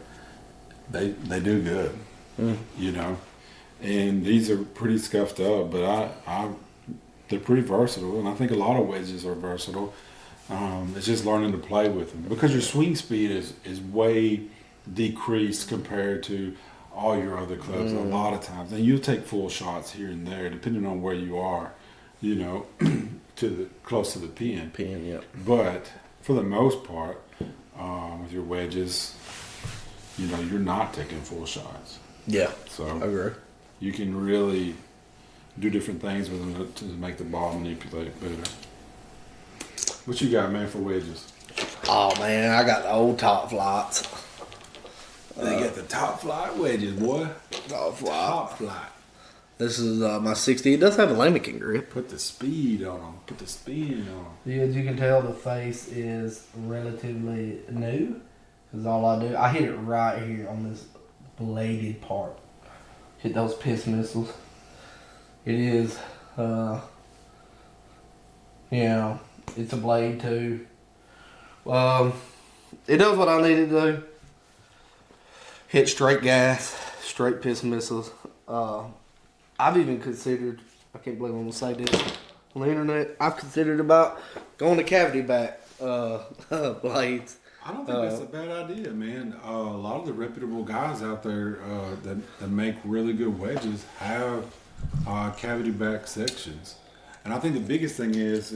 they do good, And these are pretty scuffed up, but they're pretty versatile, and I think a lot of wedges are versatile. It's just learning to play with them, because your swing speed is way decreased compared to all your other clubs a lot of times. And you'll take full shots here and there, depending on where you are, close to the pin.
Yep.
But for the most part, with your wedges, you're not taking full shots.
Yeah.
So
I agree.
You can really do different things with them to make the ball manipulate better. What you got, man, for wedges?
Oh man, I got the old top flights.
They got the top flight wedges, boy.
Top flight.
Top flight.
This is my 60. It does have a Lamikin grip.
Put the speed on them. Put the spin on them.
Yeah, as you can tell, the face is relatively new. Because all I do, I hit it right here on this bladed part. Hit those piss missiles. It is, it's a blade too. It does what I needed to do. Hit straight gas, straight piss missiles. I've even considered, I can't believe I'm going to say this on the internet, I've considered about going to cavity back blades.
I don't think that's a bad idea, man. A lot of the reputable guys out there that make really good wedges have cavity back sections. And I think the biggest thing is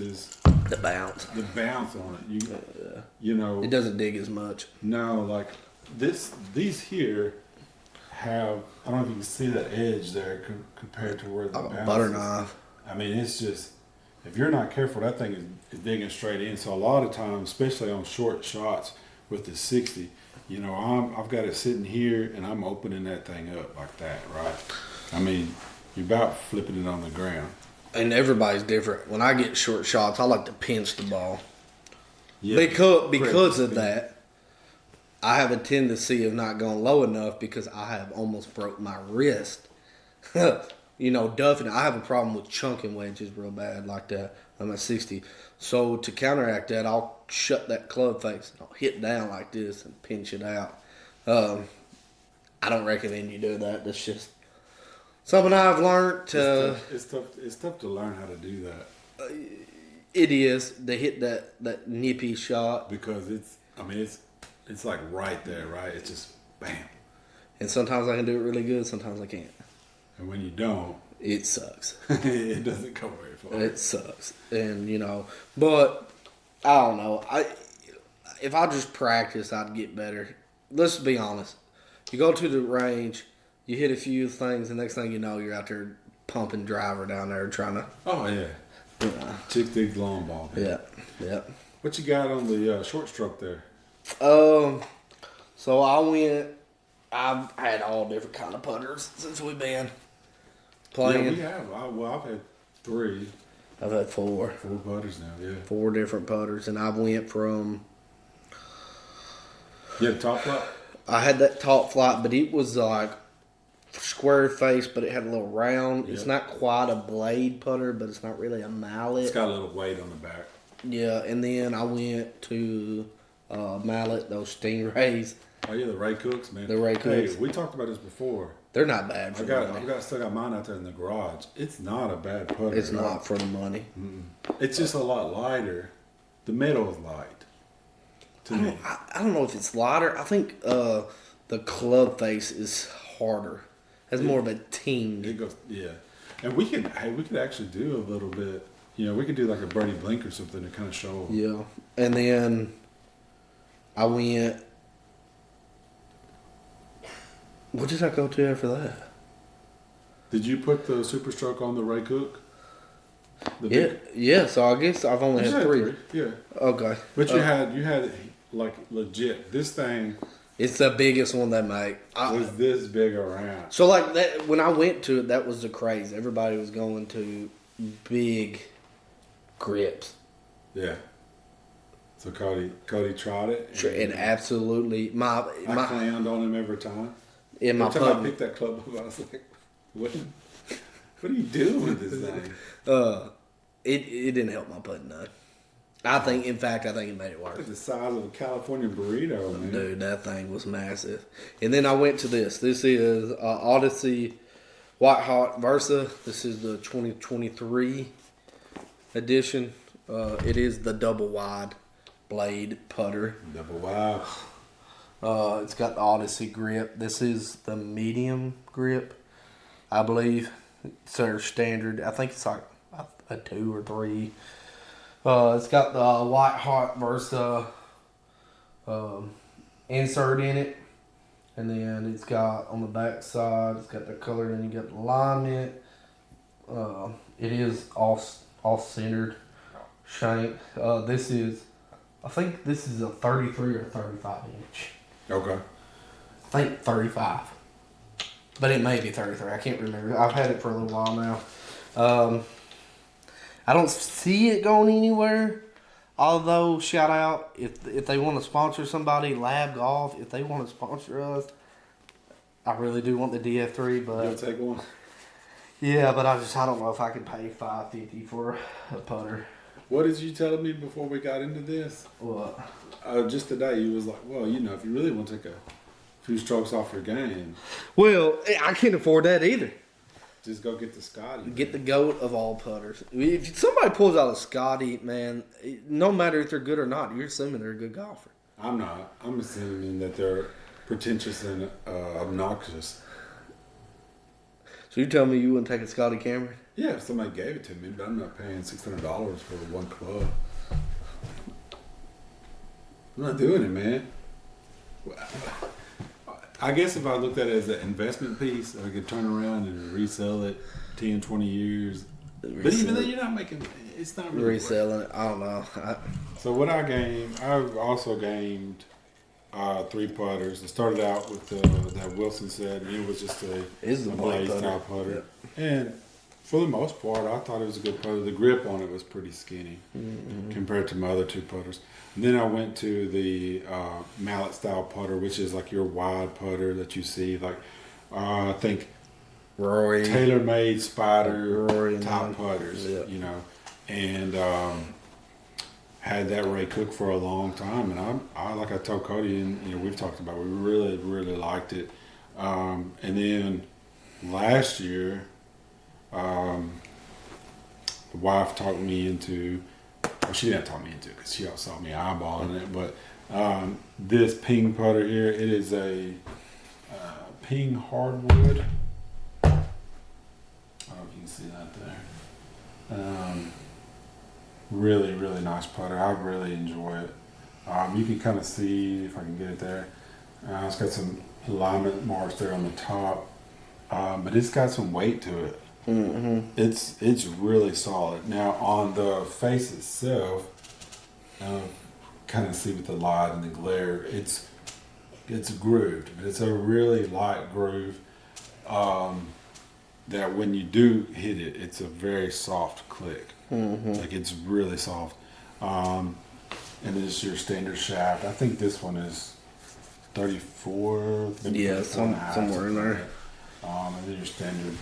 the bounce.
The bounce on it. It doesn't
It doesn't dig as much.
No, like these here have, I don't know if you can see that edge there compared to where the bounce
butter
is.
knife.
I mean, it's just, if you're not careful, that thing is digging straight in. So a lot of times, especially on short shots with the 60, you know, I've got it sitting here and I'm opening that thing up like that, right? I mean, you're about flipping it on the ground.
And everybody's different. When I get short shots, I like to pinch the ball.
Yeah,
Because of that, I have a tendency of not going low enough because I have almost broke my wrist. You know, duffing. I have a problem with chunking wedges real bad like that. I'm at 60. So to counteract that, I'll shut that club face. I'll hit down like this and pinch it out. I don't recommend you do that. That's just something I've learned.
It's tough to learn how to do that.
It is. They hit that nippy shot.
Because it's like right there, right? It's just bam.
And sometimes I can do it really good, sometimes I can't.
And when you don't,
it sucks.
It doesn't go very far.
It sucks. And, you know, but I don't know. If I just practice, I'd get better. Let's be honest. You go to the range, you hit a few things, the next thing you know, you're out there pumping driver down there trying to.
Oh, yeah. Chick digs long ball. Man.
Yeah.
What you got on the short stroke there?
So I've had all different kind of putters since we've been playing.
Yeah, we have. I've had 3.
I've had 4.
4 putters now, yeah.
4 different putters, and I've went from.
You had a top flight?
I had that top flight, but it was like square face, but it had a little round. Yep. It's not quite a blade putter, but it's not really a mallet.
It's got a little weight on the back.
Yeah, and then I went to mallet, those Stingrays.
Oh yeah, the Ray Cooks, man.
The Ray Cooks.
Hey, we talked about this before.
They're not bad for the money.
Still got mine out there in the garage. It's not a bad putter.
It's not for the money.
Mm-mm. It's just a lot lighter. The metal is light. To me.
I don't know if it's lighter. I think the club face is harder. Has more of a ting.
It goes, yeah. And we could actually do a little bit. You know, we could do like a Birdie blink or something to kind of show.
Yeah, and then I went. What did I go to after that?
Did you put the Super Stroke on the Ray Cook?
Yeah. So I guess I've only had 3.
Yeah.
Okay.
But you had like legit this thing.
It's the biggest one they make.
Was this big around?
So like that when I went to it, that was the craze. Everybody was going to big grips.
Yeah. So Cody tried it.
And absolutely I
clowned on him every time.
In my
every time I picked that club up, I was like, what are you doing with this thing?
It didn't help my putting none. I think it made it worse.
It's the size of a California burrito, man.
Dude, that thing was massive. And then I went to this. This is Odyssey White Hot Versa. This is the 2023 edition. It is the double wide blade putter.
Double wide.
It's got the Odyssey grip. This is the medium grip, I believe. It's their standard. I think it's like a 2 or 3. It's got the White Hot Versa insert in it. And then it's got on the back side, it's got the color, and you got the alignment. It is off-centered shank. I think this is a 33 or 35 inch.
Okay.
I think 35. But it may be 33. I can't remember. I've had it for a little while now. I don't see it going anywhere. Although, shout out, if they want to sponsor somebody, Lab Golf, if they want to sponsor us, I really do want the DF3, but...
You'll take one?
Yeah, but I don't know if I can pay $550 for a putter.
What did you tell me before we got into this?
What?
Just today, you was like, well, you know, if you really want to take a few strokes off your game...
Well, I can't afford that either.
Just go get the Scotty.
Get the GOAT of all putters. If somebody pulls out a Scotty, man, no matter if they're good or not, you're assuming they're a good golfer.
I'm not. I'm assuming that they're pretentious and obnoxious.
So you tell me you wouldn't take a Scotty Cameron?
Yeah, if somebody gave it to me, but I'm not paying $600 for one club. I'm not doing it, man. I guess if I looked at it as an investment piece, I could turn around and resell it 10, 20 years. But even then, you're not making. It's not really
reselling it. I don't know.
So what I gamed, I've also gamed 3 putters. It started out with that Wilson said, and it was just a blade style putter. Yeah. And for the most part, I thought it was a good putter. The grip on it was pretty skinny compared to my other 2 putters. And then I went to the mallet style putter, which is like your wide putter that you see, like I think
Rory,
tailor-made Spider
Rory
top putters, you know, and had that Ray Cook for a long time. And I like I told Cody, and you know, we've talked about it, we really, really liked it. And then last year, the wife talked me into. Well, she didn't talk me into it because she saw me eyeballing it. But this ping putter here, it is a ping hardwood. I don't know if you can see that there. Really, really nice putter. I really enjoy it. You can kind of see, if I can get it there, it's got some alignment marks there on the top, but it's got some weight to it. It's really solid. Now on the face itself, kind of see with the light and the glare, it's grooved, but it's a really light groove. That when you do hit it, it's a very soft click. Like it's really soft. And then it's your standard shaft. I think this one is 34.
Yeah, somewhere in there.
And then your standard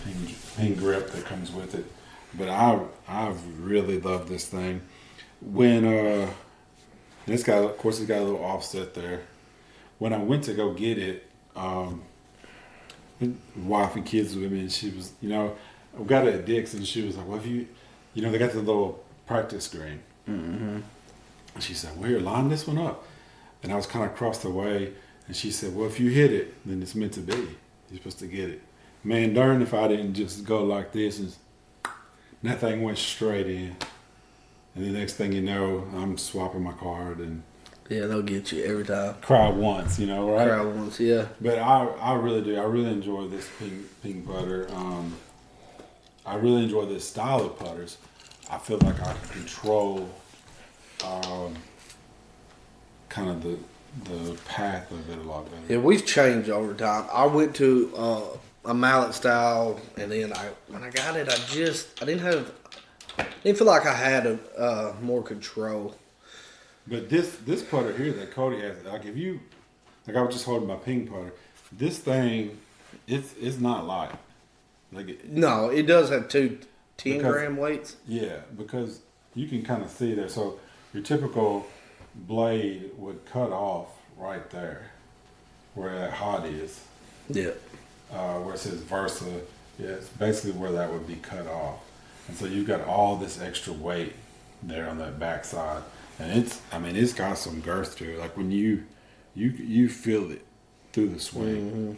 ping grip that comes with it. But I've really loved this thing. When this guy, of course, it's got a little offset there. When I went to go get it, wife and kids with me, and she was, you know, I got it at Dick's, and she was like, well, if you know, they got the little practice screen. And she said, well, here, line this one up. And I was kind of across the way, and she said, well, if you hit it, then it's meant to be. You're supposed to get it. Man, darn if I didn't just go like this, and that thing went straight in. And the next thing you know, I'm swapping my card, and
yeah, they'll get you every time.
Cry once, you know, right?
Cry once, yeah.
But I really do. I really enjoy this ping putter. I really enjoy this style of putters. I feel like I can control kind of the path of it a lot better.
Yeah, we've changed over time. I went to a mallet style, and then when I got it, I didn't feel like I had more control.
But this putter here that Cody has, like if you, like I was just holding my ping putter, this thing, it's not light. Like
no, it does have 2 10-gram weights.
Yeah, because you can kind of see there. So your typical blade would cut off right there, where that hot is.
Yeah.
Where it says Versa, yeah, it's basically where that would be cut off. And so you've got all this extra weight there on that backside. And it's got some girth to it. Like when you feel it through the swing.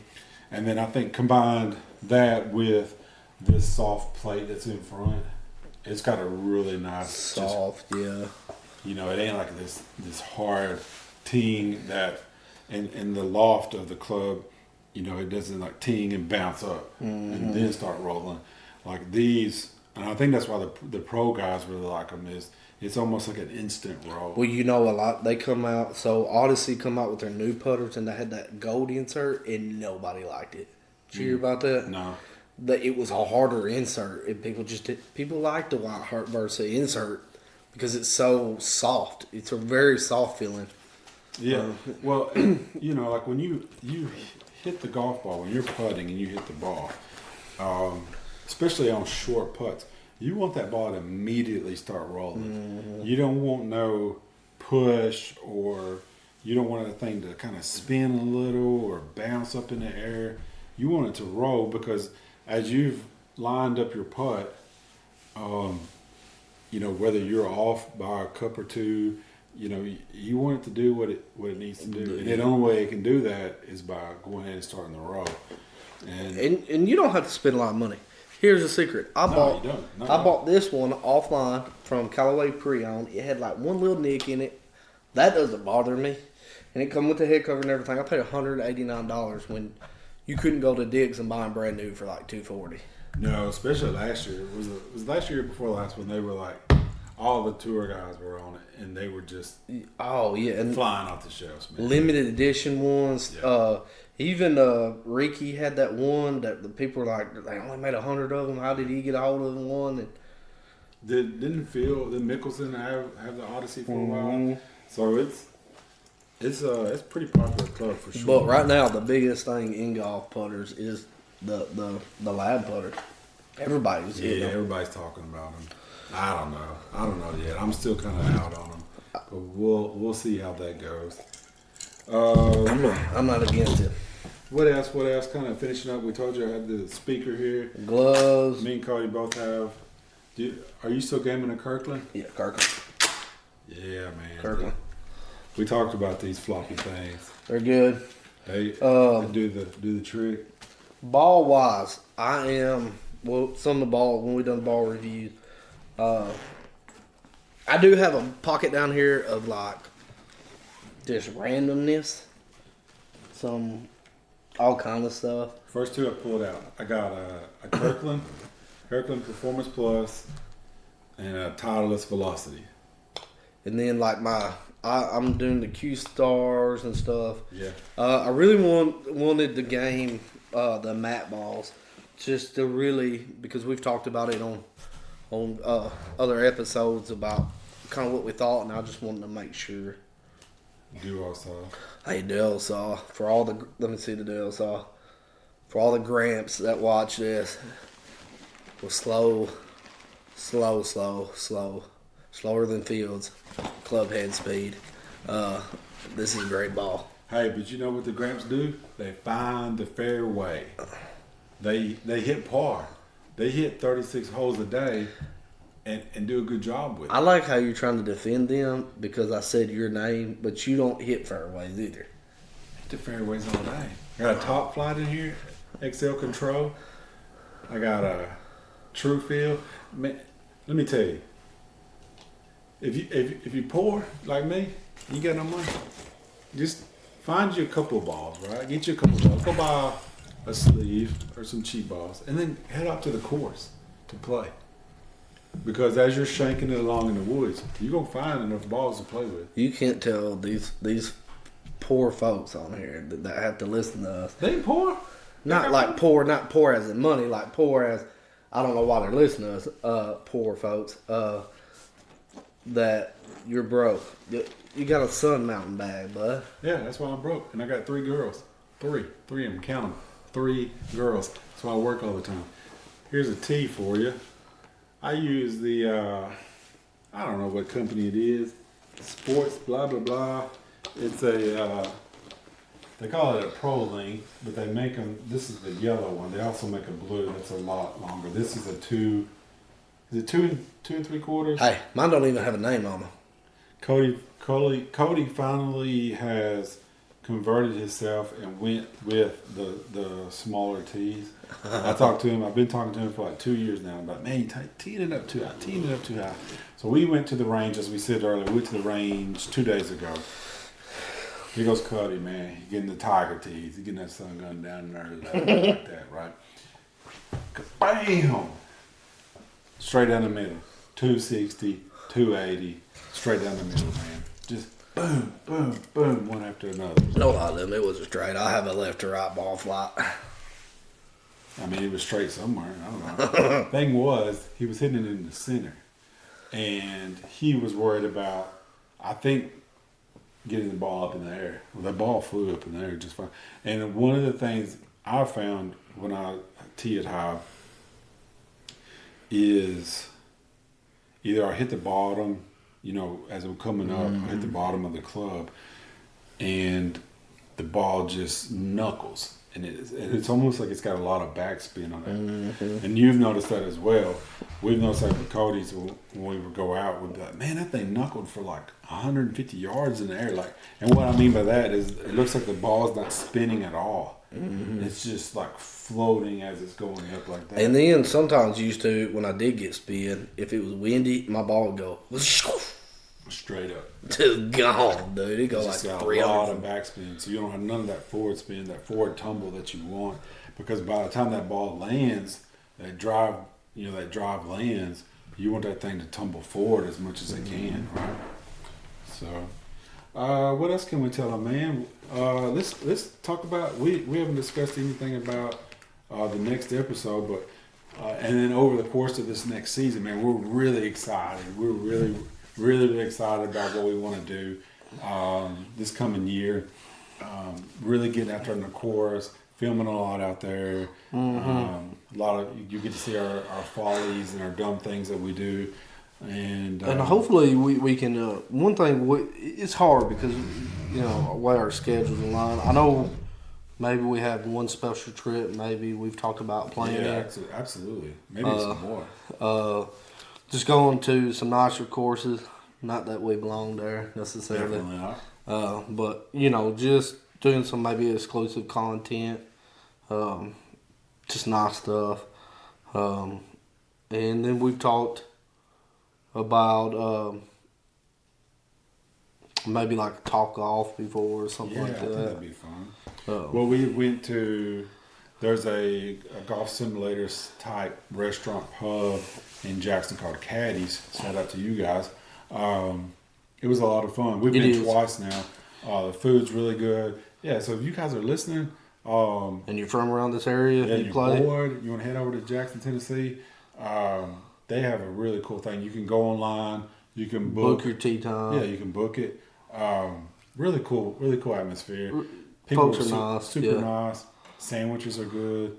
And then I think combined that with this soft plate that's in front, it's got a really nice
soft, yeah.
You know, it ain't like this hard ting that in the loft of the club, you know, it doesn't like ting and bounce up and then start rolling. Like these, and I think that's why the pro guys really like them, is it's almost like an instant roll.
Well, you know, a lot, they come out, so Odyssey come out with their new putters, and they had that gold insert, and nobody liked it. Did you hear about that?
No.
It was a harder insert, and people like the White Heart Versa insert because it's so soft. It's a very soft feeling.
Yeah. Well, you know, like when you hit the golf ball, when you're putting and you hit the ball, especially on short putts, you want that ball to immediately start rolling. You don't want no push, or you don't want the thing to kind of spin a little or bounce up in the air. You want it to roll, because as you've lined up your putt, you know, whether you're off by a cup or two, you know, you want it to do what it needs to do. And the only way it can do that is by going ahead and starting the roll. And
you don't have to spend a lot of money. Here's the secret. I bought this one offline from Callaway Pre-Owned. It had like one little nick in it. That doesn't bother me. And it come with the head cover and everything. I paid $189 when you couldn't go to Dick's and buy them brand new for like $240.
No, especially last year. It was last year before last when they were like, all the tour guys were on it, and they were just
and
flying off the shelves, man.
Limited edition ones.
Yeah.
Even Ricky had that one that the people were like, they only made 100 of them. How did he get a hold of one? And
Didn't Mickelson have the Odyssey for a while? So it's pretty popular club for sure.
But right now, the biggest thing in golf putters is the lab putter. Everybody's
everybody's talking about them. I don't know yet. I'm still kind of out on them, but we'll see how that goes.
I'm not against it.
What else? Kind of finishing up. We told you I had the speaker here.
Gloves.
Me and Cody both have. Are you still gaming at Kirkland?
Yeah, Kirkland.
Yeah, man.
Kirkland.
We talked about these floppy things.
They're good.
They do the trick.
Ball wise, I am some of the ball when we done ball reviews. I do have a pocket down here of like just randomness, some all kind of stuff.
First two I pulled out. I got a Kirkland Performance Plus, and a Titleist Velocity.
And then like I'm doing the Q Stars and stuff.
Yeah.
I really wanted the game, the mat balls, just to really, because we've talked about it on other episodes about kind of what we thought, and I just wanted to make sure.
Duo saw.
Hey, Dell saw let me see the Dell saw. For all the Gramps that watch this, was slower than Fields, club head speed. This is a great ball.
Hey, but you know what the Gramps do? They find the fairway. They hit par. They hit 36 holes a day and do a good job with it.
I like how you're trying to defend them because I said your name, but you don't hit fairways either.
Hit the fairways all day. I got a top flight in here, XL Control. I got a True Field. Man, let me tell you, if you poor like me, you got no money. Just find you a couple of balls, right? Get you a couple of balls. Go buy a sleeve or some cheap balls, and then head out to the course to play. Because as you're shanking it along in the woods, you're gonna find enough balls to play with.
You can't tell these poor folks on here that have to listen to us.
They ain't poor.
Not poor as in money, like poor as I don't know why they're listening to us. Poor folks. That you're broke. You got a Sun Mountain bag, bud.
Yeah, that's why I'm broke, and I got 3 girls. Three of them. Count them. 3 girls. That's why I work all the time. Here's a tee for you. I use the, I don't know what company it is, Sports blah, blah, blah. It's a, they call it a Pro Link, but they make them, this is the yellow one. They also make a blue that's a lot longer. This is a 2, is it 2 and 3/4?
Hey, mine don't even have a name on them.
Cody finally has converted himself and went with the smaller tees. I talked to him. I've been talking to him for like 2 years now. But man, teeing it up too high. So we went to the range, as we said earlier. We went to the range 2 days ago. Here goes Cody, man. He's getting the tiger tees. He's getting that sun gun down there like that, right? Bam! Straight down the middle. 260, 280, straight down the middle, man. Just boom, boom, boom, one after another.
No lie to them, it was a straight. I have a left to right ball flight.
I mean, it was straight somewhere. I don't know. Thing was, he was hitting it in the center. And he was worried about, I think, getting the ball up in the air. Well, the ball flew up in the air just fine. And one of the things I found when I tee it high is either I hit the bottom, as I'm coming up, I hit the bottom of the club, and the ball just knuckles. And it's almost like it's got a lot of backspin on it. Mm-hmm. And you've noticed that as well. We've noticed that with Cody's when we would go out, we'd be like, man, that thing knuckled for like 150 yards in the air. And what I mean by that is it looks like the ball's not spinning at all. Mm-hmm. It's just like floating as it's going up like that.
And then sometimes when I did get spin, if it was windy, my ball would go.
straight up.
Just gone, dude. It goes
Just
like
got
300.
a lot of backspin, so you don't have none of that forward spin, that forward tumble that you want. Because by the time that ball lands, that drive lands, you want that thing to tumble forward as much as it can, right? So, what else can we tell them, man? Let's talk about. We haven't discussed anything about the next episode, but and then over the course of this next season, man, we're really excited. We're really excited about what we want to do this coming year. Really getting out there in the course, filming a lot out there. A lot of you get to see our follies and our dumb things that we do, and
hopefully we can. One thing it's hard because the way our schedules align. I know maybe we have one special trip. Maybe we've talked about planning.
Yeah, absolutely. Maybe some more.
Just going to some nicer courses. Not that we belong there necessarily.
Definitely not.
But just doing some maybe exclusive content. Just nice stuff. And then we've talked about maybe like Talk Golf before or something like that.
I think that'd be fun. Well, we went to, there's a golf simulator type restaurant pub in Jackson called Caddy's. Shout out to you guys. It was a lot of fun. We've been twice now. The food's really good. Yeah, so if you guys are listening,
and you're from around this area,
and you're bored, you want to head over to Jackson, Tennessee, they have a really cool thing. You can go online, you can book
your tee time.
Yeah, you can book it. Really cool atmosphere.
Folks are nice.
Super nice. Sandwiches are good.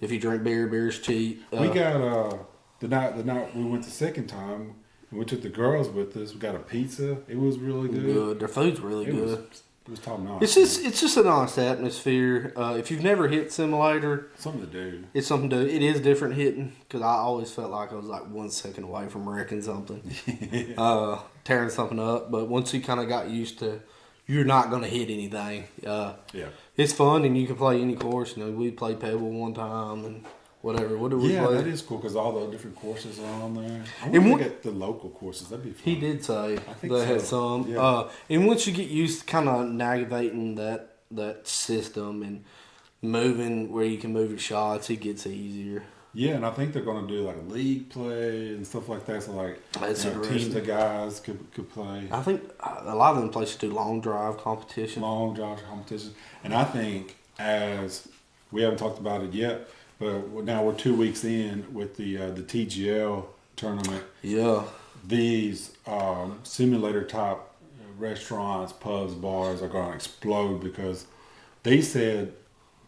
If you drink beer, beer's cheap.
We got the night we went the second time, and we took the girls with us. We got a pizza. It was really good.
Their food's really good.
It was top notch.
It's just a nice atmosphere. If you've never hit simulator,
something to do.
It's something to do. It is different hitting because I always felt like I was like 1 second away from wrecking something, tearing something up. But once you kind of got used to, you're not going to hit anything. It's fun and you can play any course. We played Pebble one time and whatever. What did we play?
Yeah, that is cool because all the different courses are on there. I want to get the local courses. That'd be fun.
He did say they had some.
Yeah.
And once you get used to kind of navigating that system and moving where you can move your shots, it gets easier.
Yeah, and I think they're going to do like league play and stuff like that. So like teams of guys could play.
I think a lot of them places do long drive competition.
And I think as we haven't talked about it yet, but now we're 2 weeks in with the TGL tournament.
Yeah.
These simulator type restaurants, pubs, bars are going to explode because they said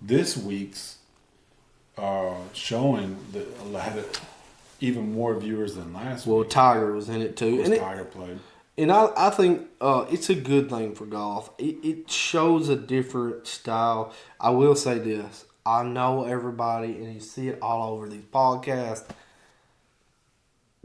this week's showing that had even more viewers than last week.
Well, Tiger was in it too.
Tiger played.
And I think it's a good thing for golf. It shows a different style. I will say this. I know everybody, and you see it all over these podcasts,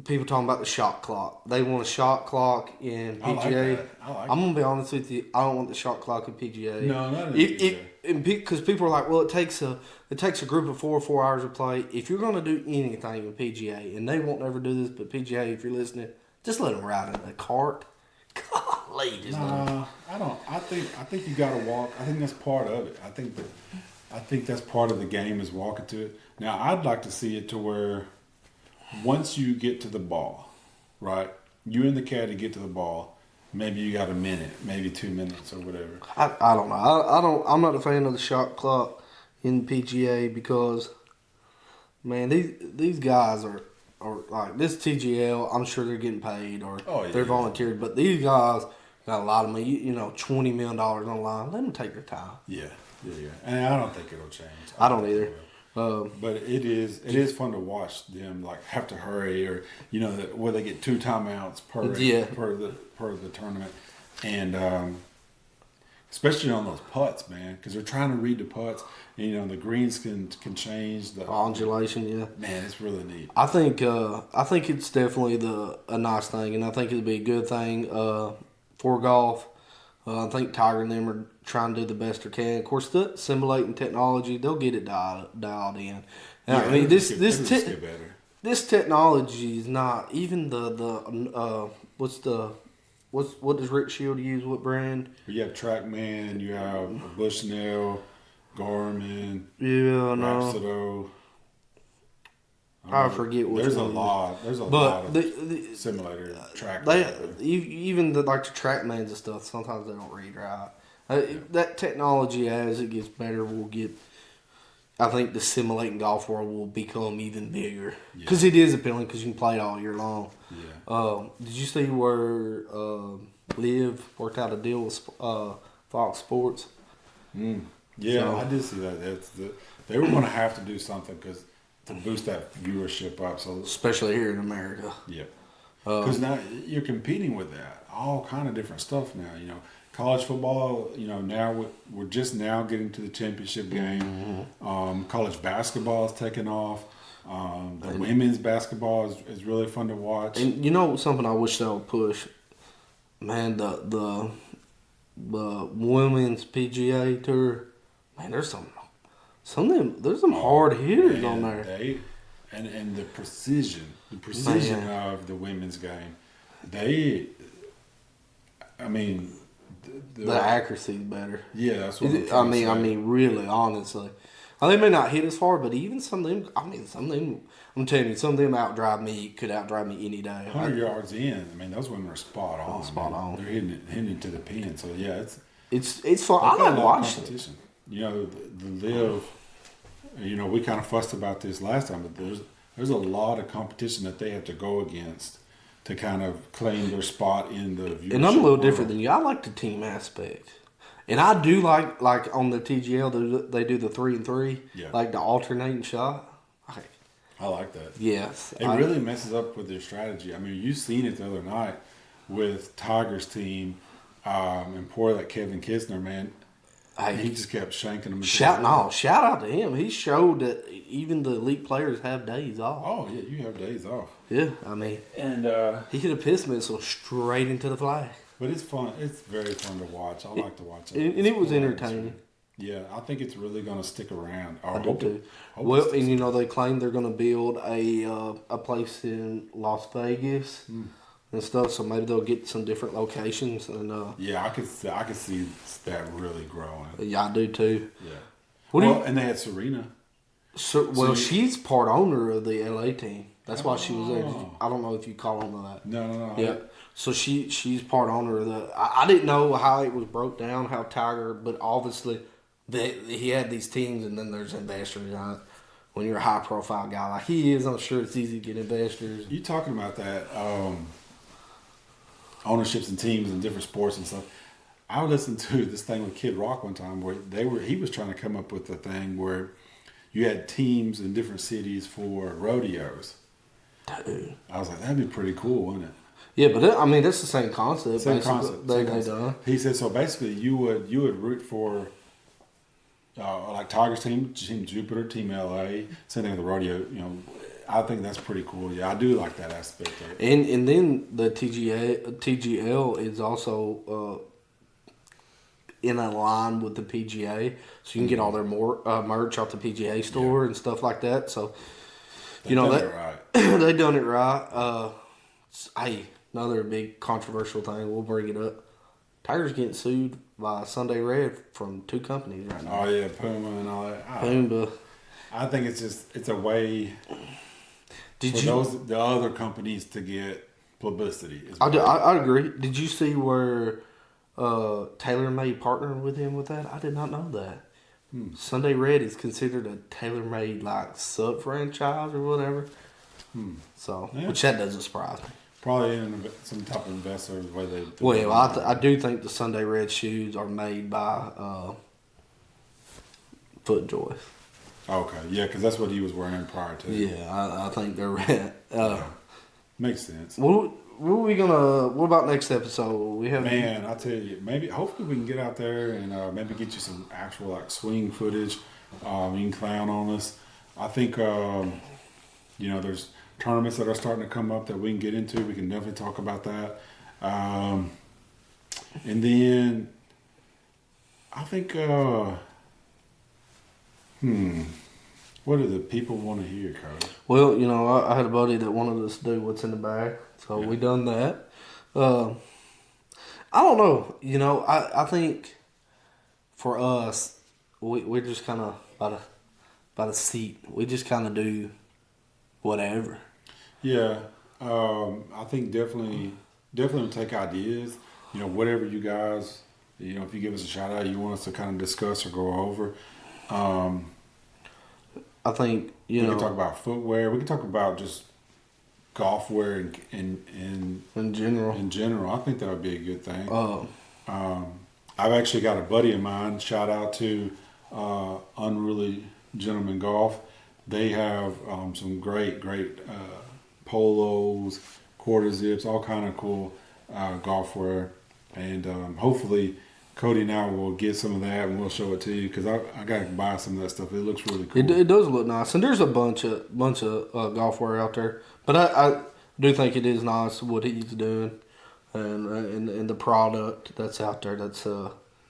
people talking about the shot clock. They want a shot clock in PGA. I'm going to be honest with you. I don't want the shot clock in PGA.
No, not in PGA.
Because people are like, well, it takes a group of 4 hours to play. If you're going to do anything in PGA, and they won't ever do this, but PGA, if you're listening, just let them ride in the cart. Golly,
I don't. I think you got to walk. I think that's part of it. I think that's part of the game is walking to it. Now, I'd like to see it to where once you get to the ball, right? You and the caddy get to the ball. Maybe you got a minute, maybe 2 minutes or whatever.
I don't know. I'm not a fan of the shot clock in PGA because, man, these guys are like this TGL. I'm sure they're getting paid or they're volunteered, but these guys got a lot of money. $20 million on the line. Let them take their time.
Yeah. And I don't think it'll change.
I don't either.
But it is fun to watch them like have to hurry or where they get 2 timeouts per the tournament, and especially on those putts, man, because they're trying to read the putts. And, the greens can change the
undulation. Yeah,
man, it's really neat.
I think it's definitely a nice thing, and I think it'd be a good thing for golf. I think Tiger and them are trying to do the best they can. Of course, the simulating technology, they'll get it dialed in. And I mean, this technology is not even the what's the what does Rick Shield use? What brand?
You have Trackman, you have Bushnell, Garmin,
Yeah, no.
Rhapsody.
I forget which
There's
one.
a lot. There's a lot of simulator track.
Even the TrackMans and stuff. Sometimes they don't read right. That technology, as it gets better, will get. I think the simulating golf world will become even bigger because it is appealing because you can play it all year long.
Yeah.
Did you see where Liv worked out a deal with Fox Sports?
Yeah,
So,
I did see that. They were going to have to do something to boost that viewership up. So
especially here in America.
Yeah. Because now you're competing with that. All kind of different stuff now. College football, now we're just now getting to the championship game. College basketball is taking off. The women's basketball is really fun to watch.
And something I wish they would push, man, the women's PGA tour, man, there's some hard hitters on there.
And the precision of the women's game.
The accuracy is better.
Yeah, that's what
I mean, really, honestly. They may not hit as far, but even some of them, I'm telling you, some of them could outdrive me any day.
100 yards in, those women are spot on.
Spot on.
They're hitting it to the pin. So, yeah,
it's fun. I like watching
competition. The Live, we kind of fussed about this last time, but there's a lot of competition that they have to go against to kind of claim their spot in the viewership.
And I'm a little different than you. I like the team aspect. And I do like on the TGL, they do the 3-and-3, like the alternating shot.
I like that.
Yes.
It really messes up with their strategy. You've seen it the other night with Tiger's team and poor that Kevin Kisner, man. He just kept shanking them.
Shout out to him. He showed that even the elite players have days off.
Oh, yeah, you have days off.
Yeah, and he hit a piss missile straight into the flag.
But it's fun. It's very fun to watch. I like to watch it.
And it was entertaining.
Yeah, I think it's really going to stick around.
I do too. Well, and they claim they're going to build a place in Las Vegas and stuff. So maybe they'll get some different locations. And
yeah, I could see that really growing.
Yeah, I do too.
Yeah. And they had Serena.
She's part owner of the LA team. That's why she was there. I don't know if you call them that.
No.
Yeah. So she's part owner of the. I didn't know how it was broke down, how Tiger, but obviously he had these teams, and then there's investors on it. When you're a high profile guy like he is, I'm sure it's easy to get investors.
You talking about that ownerships and teams and different sports and stuff. I listened to this thing with Kid Rock one time where he was trying to come up with a thing where you had teams in different cities for rodeos.
Dude.
I was like, that'd be pretty cool, wouldn't it?
Yeah, but that's the same concept.
Same concept.
They done.
He said so. Basically, you would root for like Tiger's team Jupiter, Team LA. Same thing with the rodeo. I think that's pretty cool. Yeah, I do like that aspect of it.
And then the TGL is also in a line with the PGA, so you can get all their merch off the PGA store and stuff like that. So
They done it right.
They done it right. Hey, another big controversial thing. We'll bring it up. Tiger's getting sued by Sunday Red from 2 companies right now.
Oh yeah, Puma and all that.
Puma.
I think it's a way for the other companies to get publicity.
I agree. Did you see where TaylorMade partnered with him with that? I did not know that. Sunday Red is considered a TaylorMade sub franchise or whatever. So, which that doesn't surprise me.
Probably some type of investor the way they.
Well, I do think the Sunday Red shoes are made by FootJoy.
Okay, yeah, because that's what he was wearing prior to.
Yeah, I think they're red.
Makes sense.
What about next episode?
Man, I tell you, hopefully we can get out there and maybe get you some actual swing footage. You can clown on us. I think there's tournaments that are starting to come up that we can get into. We can definitely talk about that. And then I think what do the people want to hear, Cody?
Well, I had a buddy that wanted us to do what's in the bag, so we done that. I don't know. You know, I think for us, we're just kind of by the seat. We just kind of do whatever.
Yeah, I think definitely take ideas. You know, whatever you guys, you know, if you give us a shout out, you want us to kind of discuss or go over.
I think
We can talk about footwear. We can talk about just golf wear
in general.
In general, I think that would be a good thing. I've actually got a buddy of mine. Shout out to Unruly Gentleman Golf. They have some great polos, quarter zips, all kind of cool golf wear, and hopefully Cody and I will get some of that and we'll show it to you because I got to buy some of that stuff. It looks really cool.
It does look nice, and there's a bunch of golf wear out there. But I do think it is nice what he's doing, and the product that's out there. That's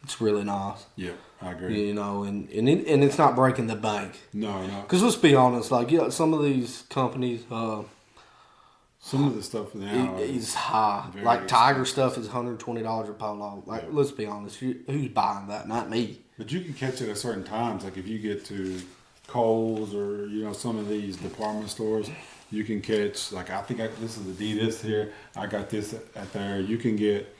it's really nice.
Yeah, I agree.
You know, and it's not breaking the bank.
No.
Because let's be honest, like some of these companies.
Some of the stuff now
is high. Like Tiger stuff is $120 a polo. Like, let's be honest, who's buying that? Not me.
But you can catch it at certain times. Like if you get to Kohl's or some of these department stores, you can catch. Like I think this is Adidas here. I got this at there. You can get.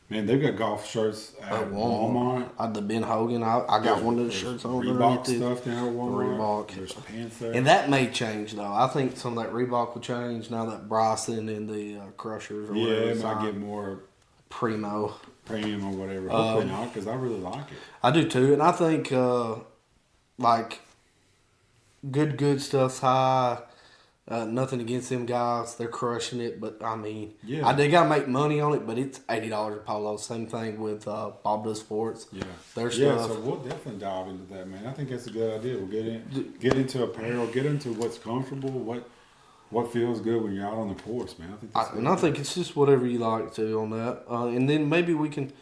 Man, they've got golf shirts at Walmart.
The Ben Hogan, I got one of those shirts on
Reebok stuff down at Walmart.
Reebok.
There's pants there.
And that may change, though. I think some of that Reebok will change now that Bryson and the Crushers or whatever.
Yeah, it might get more
premium or
whatever. Hopefully not, because I really like it.
I do, too. And I think, like, good stuff's high. Nothing against them guys. They're crushing it. But, I mean, they got to make money on it, but it's $80 a polo. Same thing with Bob Does Sports.
Yeah.
Their stuff.
So we'll definitely dive into that, man. I think that's a good idea. We'll get into apparel, get into what's comfortable, what feels good when you're out on the course, man.
I think it's just whatever you like to on that. And then maybe we can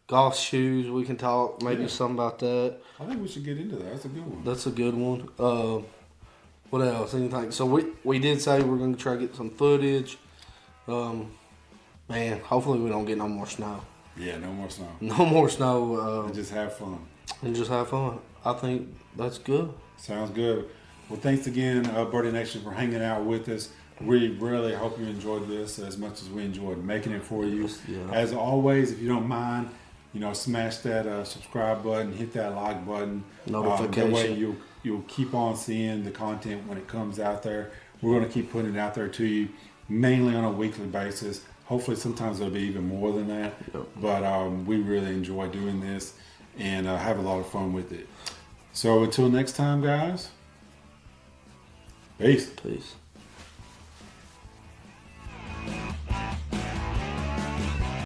golf shoes. We can talk maybe something about that.
I think we should get into that. That's a good one.
That's a good one. What else? Anything? So we did say we're going to try to get some footage. Man, hopefully we don't get no more snow.
Yeah, no more snow.
No more snow.
And just have fun.
I think that's good.
Sounds good. Well, thanks again, Birdie Nation, for hanging out with us. We really hope you enjoyed this as much as we enjoyed making it for you.
Yeah.
As always, if you don't mind, smash that subscribe button, hit that like button.
Notification.
That way you'll keep on seeing the content when it comes out there. We're going to keep putting it out there to you, mainly on a weekly basis. Hopefully sometimes it'll be even more than that.
Yep.
But we really enjoy doing this and have a lot of fun with it. So until next time, guys, peace.
Peace.